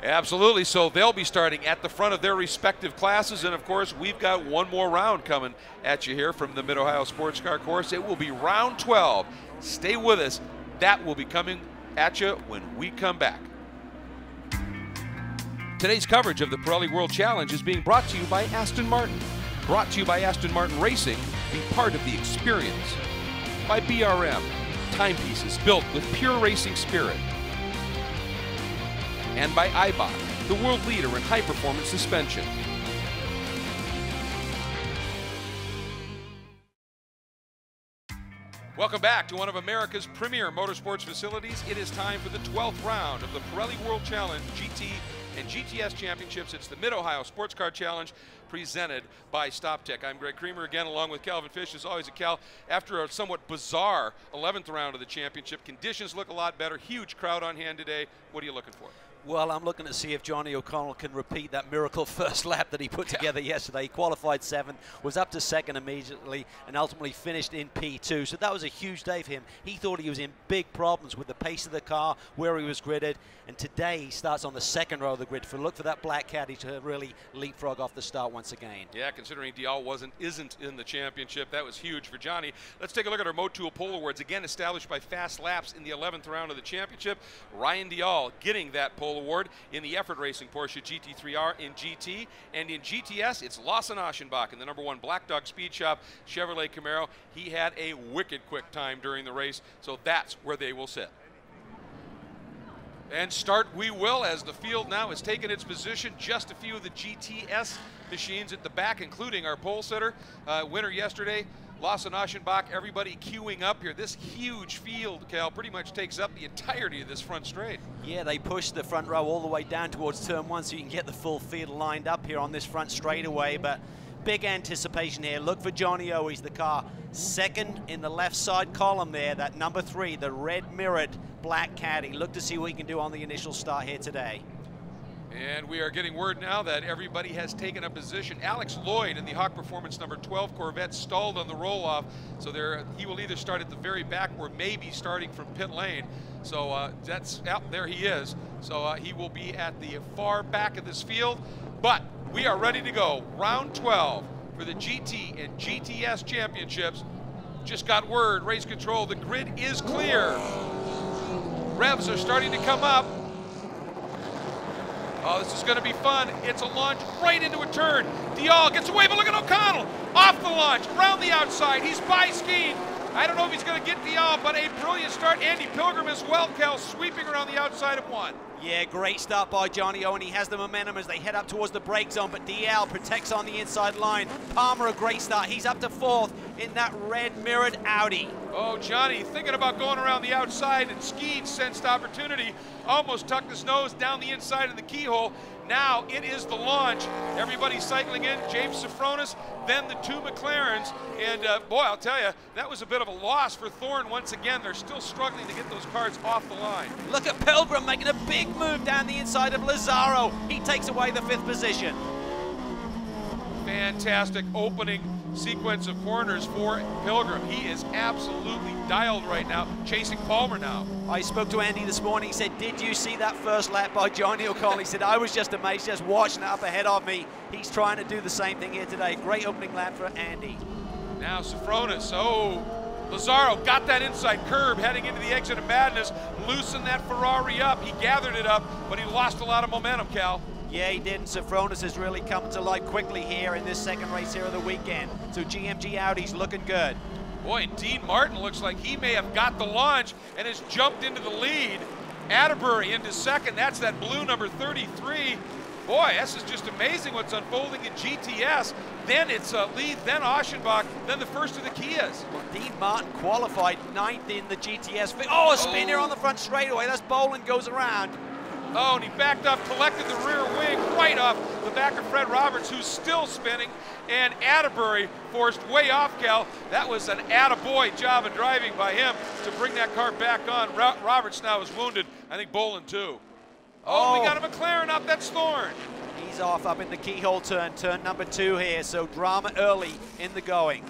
Absolutely. So they'll be starting at the front of their respective classes. And, of course, we've got one more round coming at you here from the Mid-Ohio Sports Car Course. It will be round 12. Stay with us. That will be coming at you when we come back. Today's coverage of the Pirelli World Challenge is being brought to you by Aston Martin. Brought to you by Aston Martin Racing. Be part of the experience. By BRM. Timepieces built with pure racing spirit. And by Eibach, the world leader in high-performance suspension. Welcome back to one of America's premier motorsports facilities. It is time for the 12th round of the Pirelli World Challenge GT and GTS Championships. It's the Mid-Ohio Sports Car Challenge presented by StopTech. I'm Greg Creamer again along with Calvin Fish. As always, Cal, after a somewhat bizarre 11th round of the championship, conditions look a lot better. Huge crowd on hand today. What are you looking for? Well, I'm looking to see if Johnny O'Connell can repeat that miracle first lap that he put together yesterday. He qualified 7th, was up to 2nd immediately, and ultimately finished in P2. So that was a huge day for him. He thought he was in big problems with the pace of the car, where he was gridded, and today he starts on the 2nd row of the grid. Look for that black caddy to really leapfrog off the start once again. Yeah, considering Dial isn't in the championship, that was huge for Johnny. Let's take a look at our MOTUL Pole Awards, again established by fast laps in the 11th round of the championship. Ryan Dial getting that pole award in the effort racing Porsche GT3R in GT, and in GTS it's Lawson Oschenbach in the number 1 Black Dog Speed Shop Chevrolet Camaro. He had a wicked quick time during the race, so that's where they will sit. And start we will, as the field now has taken its position. Just a few of the GTS machines at the back, including our pole sitter winner yesterday, Lawson Oschenbach. Everybody queuing up here. This huge field, Cal, pretty much takes up the entirety of this front straight. Yeah, they pushed the front row all the way down towards turn 1 so you can get the full field lined up here on this front straightaway. But big anticipation here. Look for Johnny O. He's the car 2nd in the left side column there, that number 3, the red mirrored black caddy. Look to see what he can do on the initial start here today. And we are getting word now that everybody has taken a position. Alex Lloyd in the Hawk Performance number 12 Corvette stalled on the roll-off, so he will either start at the very back or maybe starting from pit lane. So that's out there he is. So he will be at the far back of this field. But we are ready to go. Round 12 for the GT and GTS championships. Just got word, race control, the grid is clear. Revs are starting to come up. Oh, this is going to be fun. It's a launch right into a turn. Dial gets away, but look at O'Connell. Off the launch, around the outside. He's by Skeen. I don't know if he's going to get Dial, but a brilliant start. Andy Pilgrim as well, Cal, sweeping around the outside of 1. Yeah, great start by Johnny O, and he has the momentum as they head up towards the brake zone, but DL protects on the inside line. Palmer, a great start. He's up to 4th in that red mirrored Audi. Oh, Johnny thinking about going around the outside, and Skeen sensed opportunity, almost tucked his nose down the inside of the keyhole. Now it is the launch. Everybody cycling in. James Safronis, then the 2 McLarens. And boy, I'll tell you, that was a bit of a loss for Thorne once again. They're still struggling to get those cars off the line. Look at Pilgrim making a big move down the inside of Lazaro. He takes away the 5th position. Fantastic opening sequence of corners for Pilgrim. He is absolutely dialed right now, chasing Palmer now. I spoke to Andy this morning. He said, did you see that first lap by Johnny O'Connell? He said, I was just amazed, just watching it up ahead of me. he's trying to do the same thing here today. Great opening lap for Andy. Now Sofronis, Lazzaro got that inside curb heading into the exit of madness, loosened that Ferrari up. He gathered it up, but he lost a lot of momentum, Cal. Yeah, he did, and Sofronis has really come to life quickly here in this second race here of the weekend. So GMG Audi's looking good. Boy, and Dean Martin looks like he may have got the launch and has jumped into the lead. Atterbury into second, that's that blue number 33. Boy, this is just amazing what's unfolding in GTS. Then it's Lee, then Aschenbach, then the first of the Kias. Well, Dean Martin qualified 9th in the GTS. Oh, a spin here on the front straightaway. That's Boland goes around. Oh, and he backed up, collected the rear wing right off the back of Fred Roberts, who's still spinning, and Atterbury forced way off, Cal. That was an attaboy job of driving by him to bring that car back on. Roberts now is wounded. I think Boland too. Oh, we got a McLaren up, that's Thorne. He's off up in the keyhole turn number 2 here, so drama early in the going.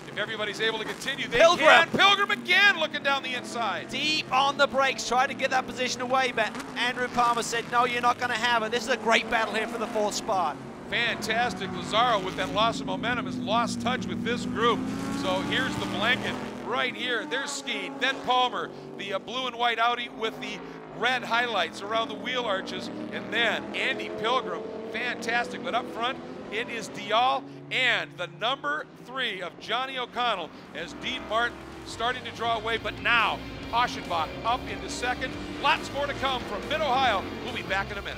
If everybody's able to continue, they Pilgrim. can. Pilgrim again looking down the inside. Deep on the brakes, trying to get that position away, but Andrew Palmer said, no, you're not going to have it. This is a great battle here for the 4th spot. Fantastic. Lazzaro, with that loss of momentum, has lost touch with this group. So here's the blanket right here. There's Skeen, then Palmer, the blue and white Audi with the red highlights around the wheel arches, and then Andy Pilgrim, fantastic. But up front, it is Dial and the number 3 of Johnny O'Connell as Dean Martin starting to draw away, but now Aschenbach up into second. Lots more to come from Mid-Ohio. We'll be back in a minute.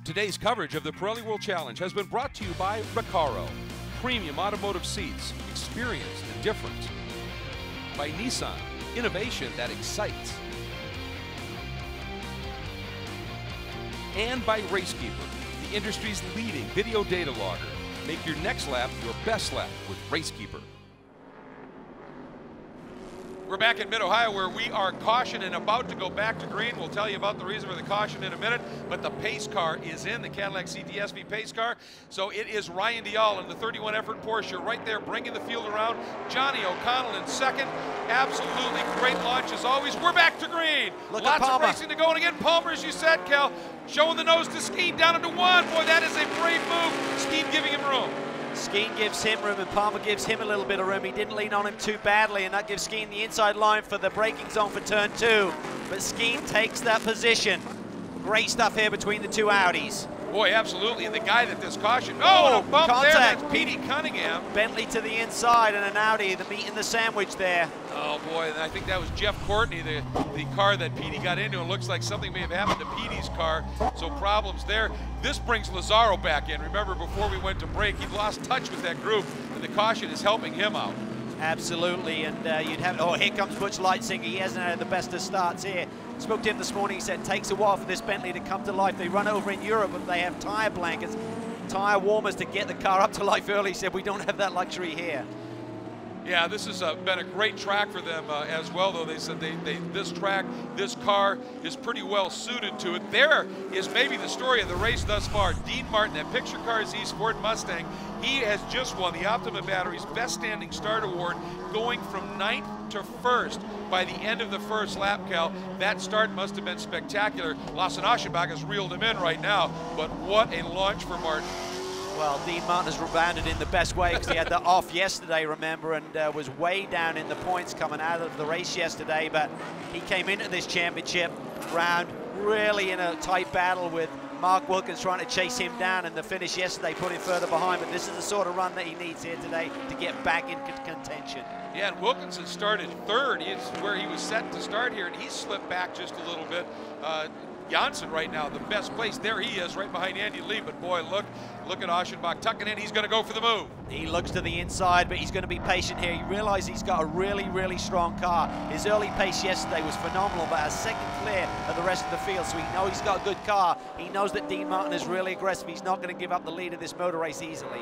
Today's coverage of the Pirelli World Challenge has been brought to you by Recaro, premium automotive seats, experience the difference. By Nissan, innovation that excites. And by RaceKeeper, the industry's leading video data logger. Make your next lap your best lap with RaceKeeper. We're back in Mid-Ohio where we are cautioned and about to go back to green. We'll tell you about the reason for the caution in a minute, but the pace car is in, the Cadillac CTSV pace car. So it is Ryan Dial in the 31 effort Porsche right there bringing the field around. Johnny O'Connell in second. Absolutely great launch as always. We're back to green. Lots of racing to go, and again, Palmer, as you said, Cal, showing the nose to Skeen down into 1. Boy, that is a brave move. Skeen giving him room. Skeen gives him room and Palmer gives him a little bit of room. He didn't lean on him too badly, and that gives Skeen the inside line for the braking zone for turn 2. But Skeen takes that position. Great stuff here between the 2 Audis. Boy, absolutely, and the guy that this caution, oh, and a bump there, that's Petey Cunningham. Bentley to the inside and an Audi, the meat in the sandwich there. Oh boy, and I think that was Jeff Courtney, the car that Petey got into. It looks like something may have happened to Petey's car, so problems there. This brings Lazzaro back in. Remember, before we went to break, he'd lost touch with that group, and the caution is helping him out. Absolutely, and you'd have, oh, here comes Butch Leitzinger. He hasn't had the best of starts here. Spoke to him this morning, he said it takes a while for this Bentley to come to life. They run over in Europe, but they have tire blankets, tire warmers to get the car up to life early. He said, we don't have that luxury here. Yeah, this has been a great track for them as well, though. They said this track, this car is pretty well suited to it. There is maybe the story of the race thus far. Dean Martin, that Picture Cars East Ford Mustang, he has just won the Optima Battery's Best Standing Start Award, going from 9th to 1st by the end of the first lap, Cal. That start must have been spectacular. Lawson Aschenbach has reeled him in right now, but what a launch for Martin. Well, Dean Martin has rebounded in the best way because he had that off yesterday, remember, and was way down in the points coming out of the race yesterday, but he came into this championship round really in a tight battle with Mark Wilkins trying to chase him down, and the finish yesterday put him further behind, but this is the sort of run that he needs here today to get back in contention. Yeah, and Wilkins has started 3rd. It's where he was set to start here, and he slipped back just a little bit. Janssen right now, the best place. There he is, right behind Andy Lee. But boy, look at Aschenbach tucking in. He's going to go for the move. He looks to the inside, but he's going to be patient here. He realizes he's got a really, really strong car. His early pace yesterday was phenomenal, but a second clear of the rest of the field, so he knows he's got a good car. He knows that Dean Martin is really aggressive. He's not going to give up the lead of this motor race easily.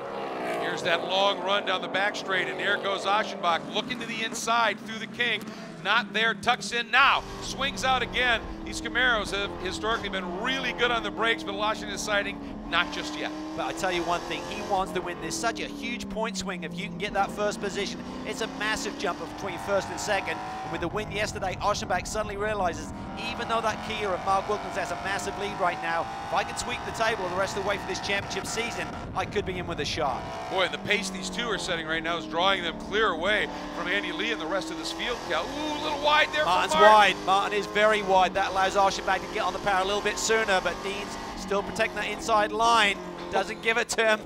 Here's that long run down the back straight, and there goes Aschenbach looking to the inside through the King. Not there, tucks in now, swings out again. these Camaros have historically been really good on the brakes, but Washington is deciding not just yet. But I tell you one thing, he wants to win. There's such a huge point swing if you can get that first position. It's a massive jump between first and second. And with the win yesterday, Oschenbach suddenly realizes, even though that Kia of Mark Wilkins has a massive lead right now, if I can sweep the table the rest of the way for this championship season, I could be in with a shot. Boy, and the pace these two are setting right now is drawing them clear away from Andy Lee and the rest of this field, Cal. Ooh, a little wide there Martin's for Martin. wide. Martin is very wide. That allows Oschenbach to get on the power a little bit sooner, but Dean's still protecting that inside line. Doesn't give it to him.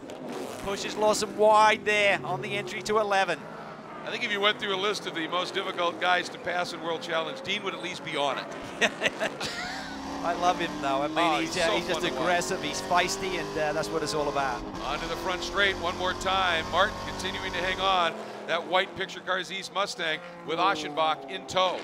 Pushes Lawson wide there on the entry to 11. I think if you went through a list of the most difficult guys to pass in World Challenge, Dean would at least be on it. I love him though. I mean, he's just aggressive, he's feisty, and that's what it's all about. Onto the front straight one more time. Martin continuing to hang on. That white picture Cars East Mustang with Oschenbach in tow.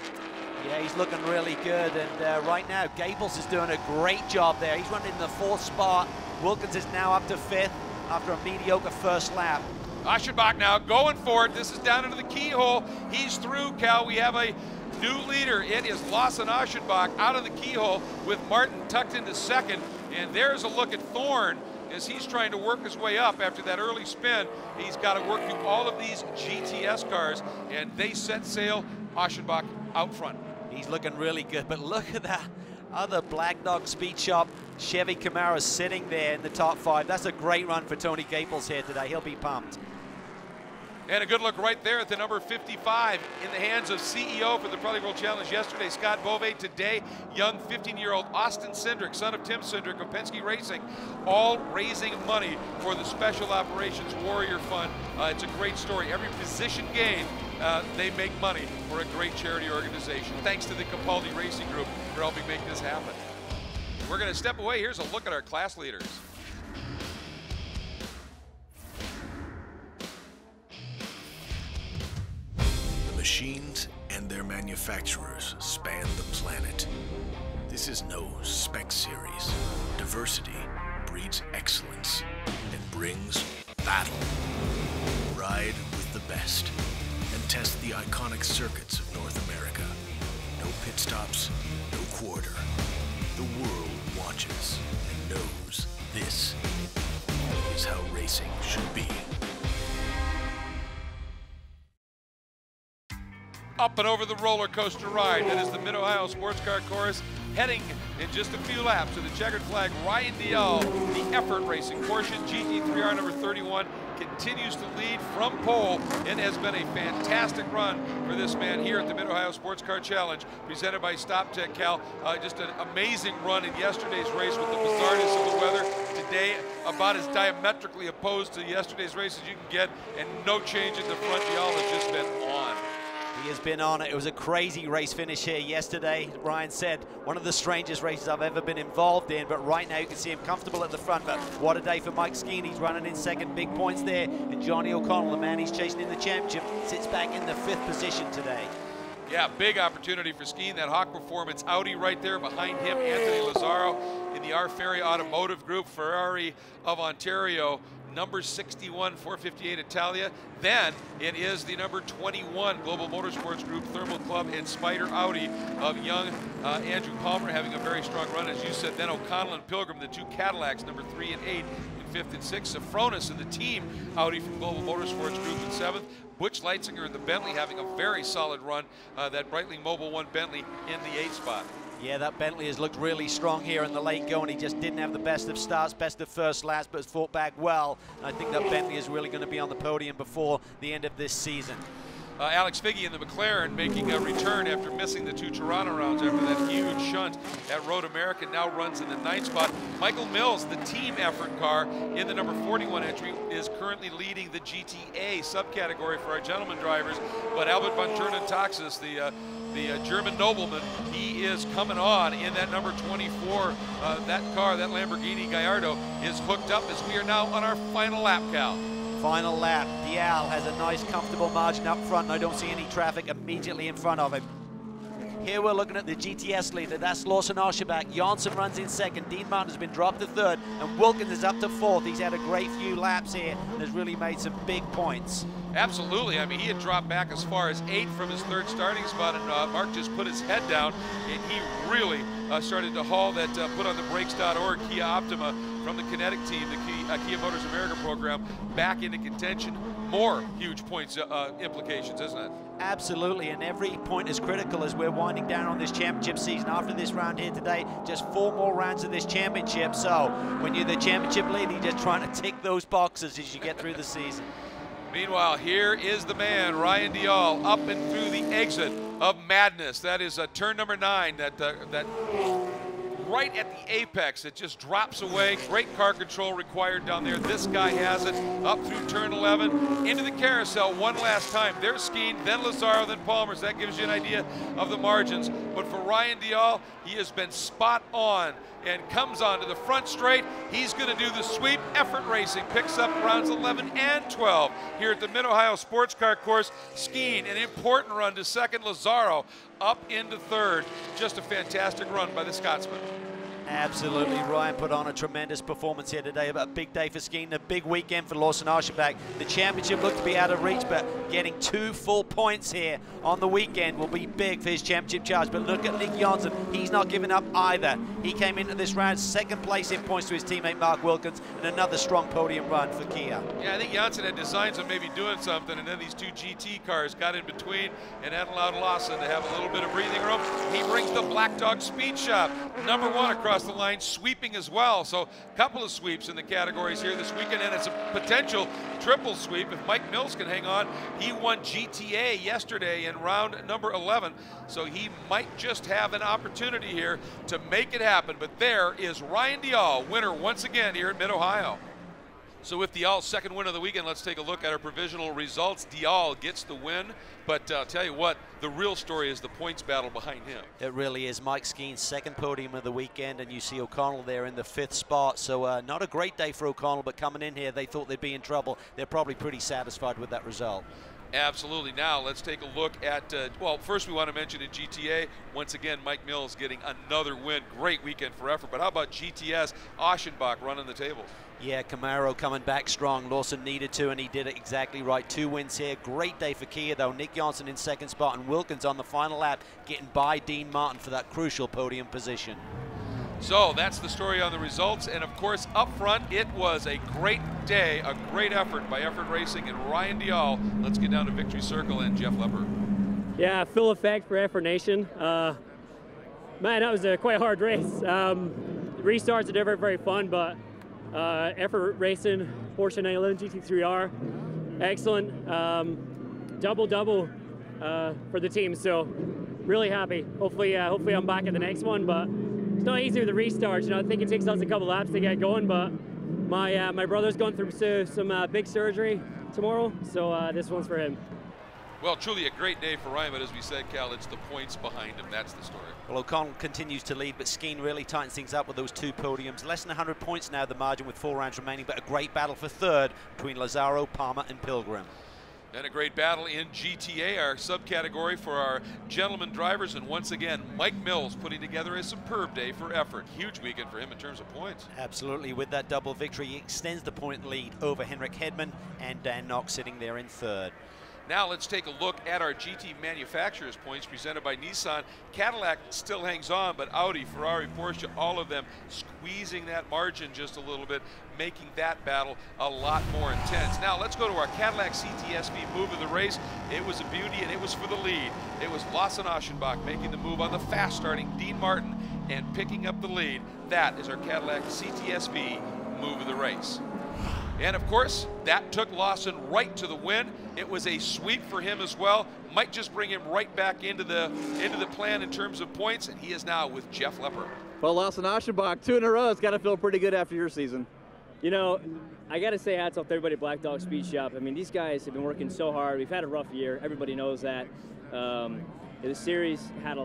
Yeah, he's looking really good, and right now Gables is doing a great job there. He's running in the 4th spot. Wilkins is now up to 5th after a mediocre first lap. Oschenbach now going for it. This is down into the keyhole. He's through, Cal. We have a new leader. It is Lawson Oschenbach out of the keyhole with Martin tucked into 2nd. And there's a look at Thorne as he's trying to work his way up after that early spin. He's got to work through all of these GTS cars, and they set sail. Oschenbach out front. He's looking really good, but look at that other Black Dog Speed Shop Chevy Camaro sitting there in the top 5. That's a great run for Tony Gables here today. He'll be pumped. And a good look right there at the number 55 in the hands of CEO for the Pirelli World Challenge yesterday, Scott Bove. Today, young 15-year-old Austin Cindric, son of Tim Cindric of Penske Racing, all raising money for the Special Operations Warrior Fund. It's a great story. Every position gained, they make money for a great charity organization. Thanks to the Capaldi Racing Group for helping make this happen. We're going to step away. Here's a look at our class leaders. Machines and their manufacturers span the planet. This is no spec series. Diversity breeds excellence and brings battle. Ride with the best and test the iconic circuits of North America. No pit stops, no quarter. The world watches and knows this is how racing should be. Up and over the roller coaster ride. That is the Mid-Ohio Sports Car Course, heading in just a few laps to the checkered flag. Ryan Dial, the effort racing Porsche GT3R number 31, continues to lead from pole and has been a fantastic run for this man here at the Mid-Ohio Sports Car Challenge, presented by StopTech, Cal. Just an amazing run in yesterday's race with the bizarreness of the weather. Today, about as diametrically opposed to yesterday's race as you can get, and no change in the front. Dial has just been on. He has been on it. It was a crazy race finish here yesterday. Ryan said, one of the strangest races I've ever been involved in, but right now you can see him comfortable at the front. But what a day for Mike Skeen. He's running in 2nd, big points there. And Johnny O'Connell, the man he's chasing in the championship, sits back in the 5th position today. Yeah, big opportunity for Skeen. That Hawk Performance Audi right there behind him. Anthony Lazzaro in the R. Ferry Automotive Group, Ferrari of Ontario. Number 61, 458 Italia. Then it is the number 21 Global Motorsports Group, Thermal Club, and Spider Audi of young Andrew Palmer having a very strong run, as you said. Then O'Connell and Pilgrim, the 2 Cadillacs, number 3 and 8 in 5th and 6th. Safronis in the team Audi from Global Motorsports Group in 7th. Butch Leitzinger in the Bentley having a very solid run. That Breitling Mobile 1 Bentley in the 8th spot. Yeah, that Bentley has looked really strong here in the late going. He just didn't have the best of starts, best of first laps, but has fought back well. And I think that Bentley is really going to be on the podium before the end of this season. Alex Figge in the McLaren making a return after missing the 2 Toronto rounds after that huge shunt at Road America, now runs in the 9th spot. Michael Mills, the team effort car in the number 41 entry, is currently leading the GTA subcategory for our gentleman drivers. But Albert von Turnen-Taxis, the German nobleman, he is coming on in that number 24. That car, that Lamborghini Gallardo, is hooked up as we are now on our final lap, Cal. Final lap. Dial has a nice, comfortable margin up front, and I don't see any traffic immediately in front of him. Here we're looking at the GTS leader. That's Lawson Oschenbach. Janssen runs in 2nd. Dean Martin has been dropped to 3rd, and Wilkins is up to 4th. He's had a great few laps here and has really made some big points. Absolutely. I mean, he had dropped back as far as 8th from his 3rd starting spot, and Mark just put his head down, and he really started to haul that putOnTheBrakes.org Kia Optima from the Kinetic team, the Kia Motors America program, back into contention. More huge points implications, isn't it? Absolutely, and every point is critical as we're winding down on this championship season. After this round here today, just 4 more rounds of this championship. So when you're the championship leader, you're just trying to tick those boxes as you get through the season. Meanwhile, here is the man, Ryan Dial, up and through the exit of madness. That is turn number 9, that right at the apex, it just drops away. Great car control required down there. This guy has it up through turn 11, into the carousel one last time. There's Skeen, then Lazaro, then Palmer. So that gives you an idea of the margins. But for Ryan Dial, he has been spot on and comes onto the front straight. He's going to do the sweep. Effort Racing picks up rounds 11 and 12 here at the Mid-Ohio Sports Car Course. Skeen, an important run to second. Lazaro up into third. Just a fantastic run by the Scotsman. Absolutely, Ryan put on a tremendous performance here today. A big day for Skeen, a big weekend for Lawson Aschenbach. The championship looked to be out of reach, but getting 2 full points here on the weekend will be big for his championship charge. But look at Nick Janssen, he's not giving up either. He came into this round 2nd place in points to his teammate Mark Wilkins, and another strong podium run for Kia. Yeah, I think Janssen had designs on maybe doing something, and then these 2 GT cars got in between and had allowed Lawson to have a little bit of breathing room. He brings the Black Dog Speed Shop, number 1 across the line, sweeping as well. So a couple of sweeps in the categories here this weekend, and it's a potential triple sweep if Mike Mills can hang on. He won GTA yesterday in round number 11, so he might just have an opportunity here to make it happen. But there is Ryan Dial, winner once again here at Mid-Ohio. So with Dial's 2nd win of the weekend, let's take a look at our provisional results. Dial gets the win, but I'll tell you what, the real story is the points battle behind him. It really is. Mike Skeen's 2nd podium of the weekend, and you see O'Connell there in the 5th spot. So not a great day for O'Connell, but coming in here, they thought they'd be in trouble. They're probably pretty satisfied with that result. Absolutely. Now let's take a look at, well, first we want to mention in GTA, once again, Mike Mills getting another win. Great weekend for effort. But how about GTS, Aschenbach running the table? Yeah, Camaro coming back strong. Lawson needed to, and he did it exactly right. 2 wins here. Great day for Kia, though. Nick Janssen in 2nd spot, and Wilkins on the final lap, getting by Dean Martin for that crucial podium position. So that's the story on the results, and of course up front it was a great day, a great effort by Effort Racing and Ryan Dial. Let's get down to Victory Circle and Jeff Lepper. Yeah, full effect for Effort Nation. Man, that was a quite hard race. Restarts are never very fun, but Effort Racing, Porsche 911 GT3R, excellent. Double for the team, so really happy. Hopefully I'm back at the next one, but it's not easy with the restarts. You know, I think it takes us a couple laps to get going, but my brother's going through some big surgery tomorrow, so this one's for him. Well, truly a great day for Ryan, but as we said, Cal, it's the points behind him. That's the story. Well, O'Connell continues to lead, but Skeen really tightens things up with those 2 podiums. Less than 100 points now, the margin with 4 rounds remaining, but a great battle for 3rd between Lazaro, Palmer, and Pilgrim. Then a great battle in GTA, our subcategory for our gentlemen drivers. And once again, Mike Mills putting together a superb day for effort. Huge weekend for him in terms of points. Absolutely. With that double victory, he extends the point lead over Henrik Hedman, and Dan Knox sitting there in 3rd. Now let's take a look at our GT manufacturers points presented by Nissan. Cadillac still hangs on, but Audi, Ferrari, Porsche, all of them squeezing that margin just a little bit, making that battle a lot more intense. Now let's go to our Cadillac CTSV move of the race. It was a beauty, and it was for the lead. It was Lawson Aschenbach making the move on the fast starting Dean Martin and picking up the lead. That is our Cadillac CTSV move of the race. And of course, that took Lawson right to the win. It was a sweep for him as well. Might just bring him right back into the plan in terms of points, and he is now with Jeff Lepper. Well, Lawson Aschenbach, 2 in a row. It's got to feel pretty good after your season. You know, I got to say hats off to everybody at Black Dog Speed Shop. I mean, these guys have been working so hard. We've had a rough year. Everybody knows that. The series had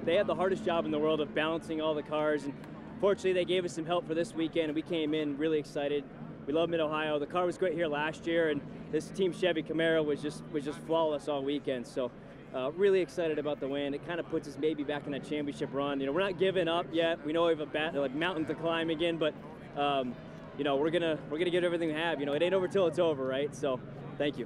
they had the hardest job in the world of balancing all the cars, and fortunately they gave us some help for this weekend, and we came in really excited. We love Mid-Ohio. The car was great here last year, and this Team Chevy Camaro was just flawless all weekend. So really excited about the win. It kind of puts us maybe back in that championship run. You know, we're not giving up yet. We know we have a mountain to climb again, but you know, we're gonna give everything we have. You know, it ain't over till it's over, right? So thank you.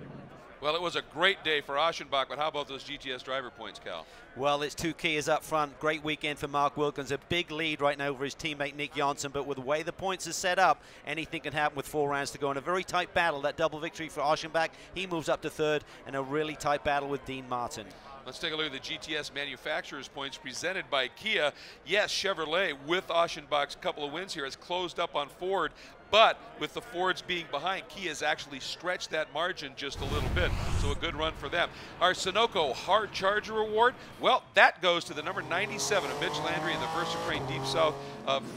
Well, it was a great day for Aschenbach, but how about those GTS driver points, Cal? Well, it's 2 Kias up front. Great weekend for Mark Wilkins. A big lead right now over his teammate Nick Johnson, but with the way the points are set up, anything can happen with 4 rounds to go. In a very tight battle, that double victory for Aschenbach. He moves up to 3rd, and a really tight battle with Dean Martin. Let's take a look at the GTS manufacturers points presented by Kia. Yes, Chevrolet, with Aschenbach's couple of wins here, has closed up on Ford, but with the Fords being behind, Kia's actually stretched that margin just a little bit, so a good run for them. Our SUNOCO Hard Charger Award, well, that goes to the number 97 of Mitch Landry in the Versa Crane Deep South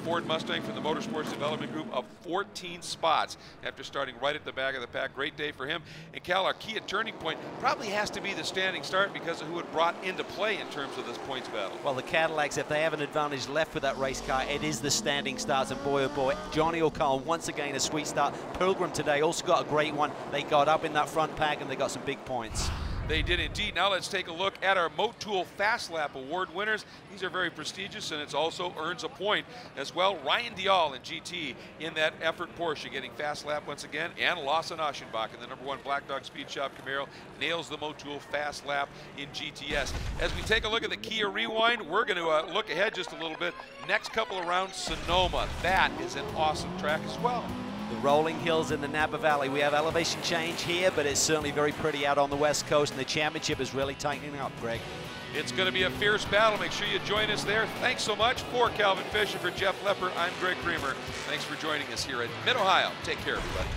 Ford Mustang from the Motorsports Development Group of 14 spots after starting right at the back of the pack. Great day for him. And Cal, our Kia turning point probably has to be the standing start because of who it brought into play in terms of this points battle. Well, the Cadillacs, if they have an advantage left with that race car, it is the standing starts, and boy, oh boy, Johnny O'Connell once again a sweet start. Pilgrim today also got a great one. They got up in that front pack and they got some big points. They did indeed. Now let's take a look at our MOTUL Fast Lap Award winners. These are very prestigious, and it also earns a point as well. Ryan Dial in GT in that effort Porsche getting Fast Lap once again, and Lawson Aschenbach in the #1 Black Dog Speed Shop Camaro nails the MOTUL Fast Lap in GTS. As we take a look at the Kia Rewind, we're going to look ahead just a little bit. Next couple of rounds, Sonoma. That is an awesome track as well. The rolling hills in the Napa Valley. We have elevation change here, but it's certainly very pretty out on the West Coast, and the championship is really tightening up, Greg. It's going to be a fierce battle. Make sure you join us there. Thanks so much. For Calvin Fish and for Jeff Lepper, I'm Greg Creamer. Thanks for joining us here at Mid-Ohio. Take care, everybody.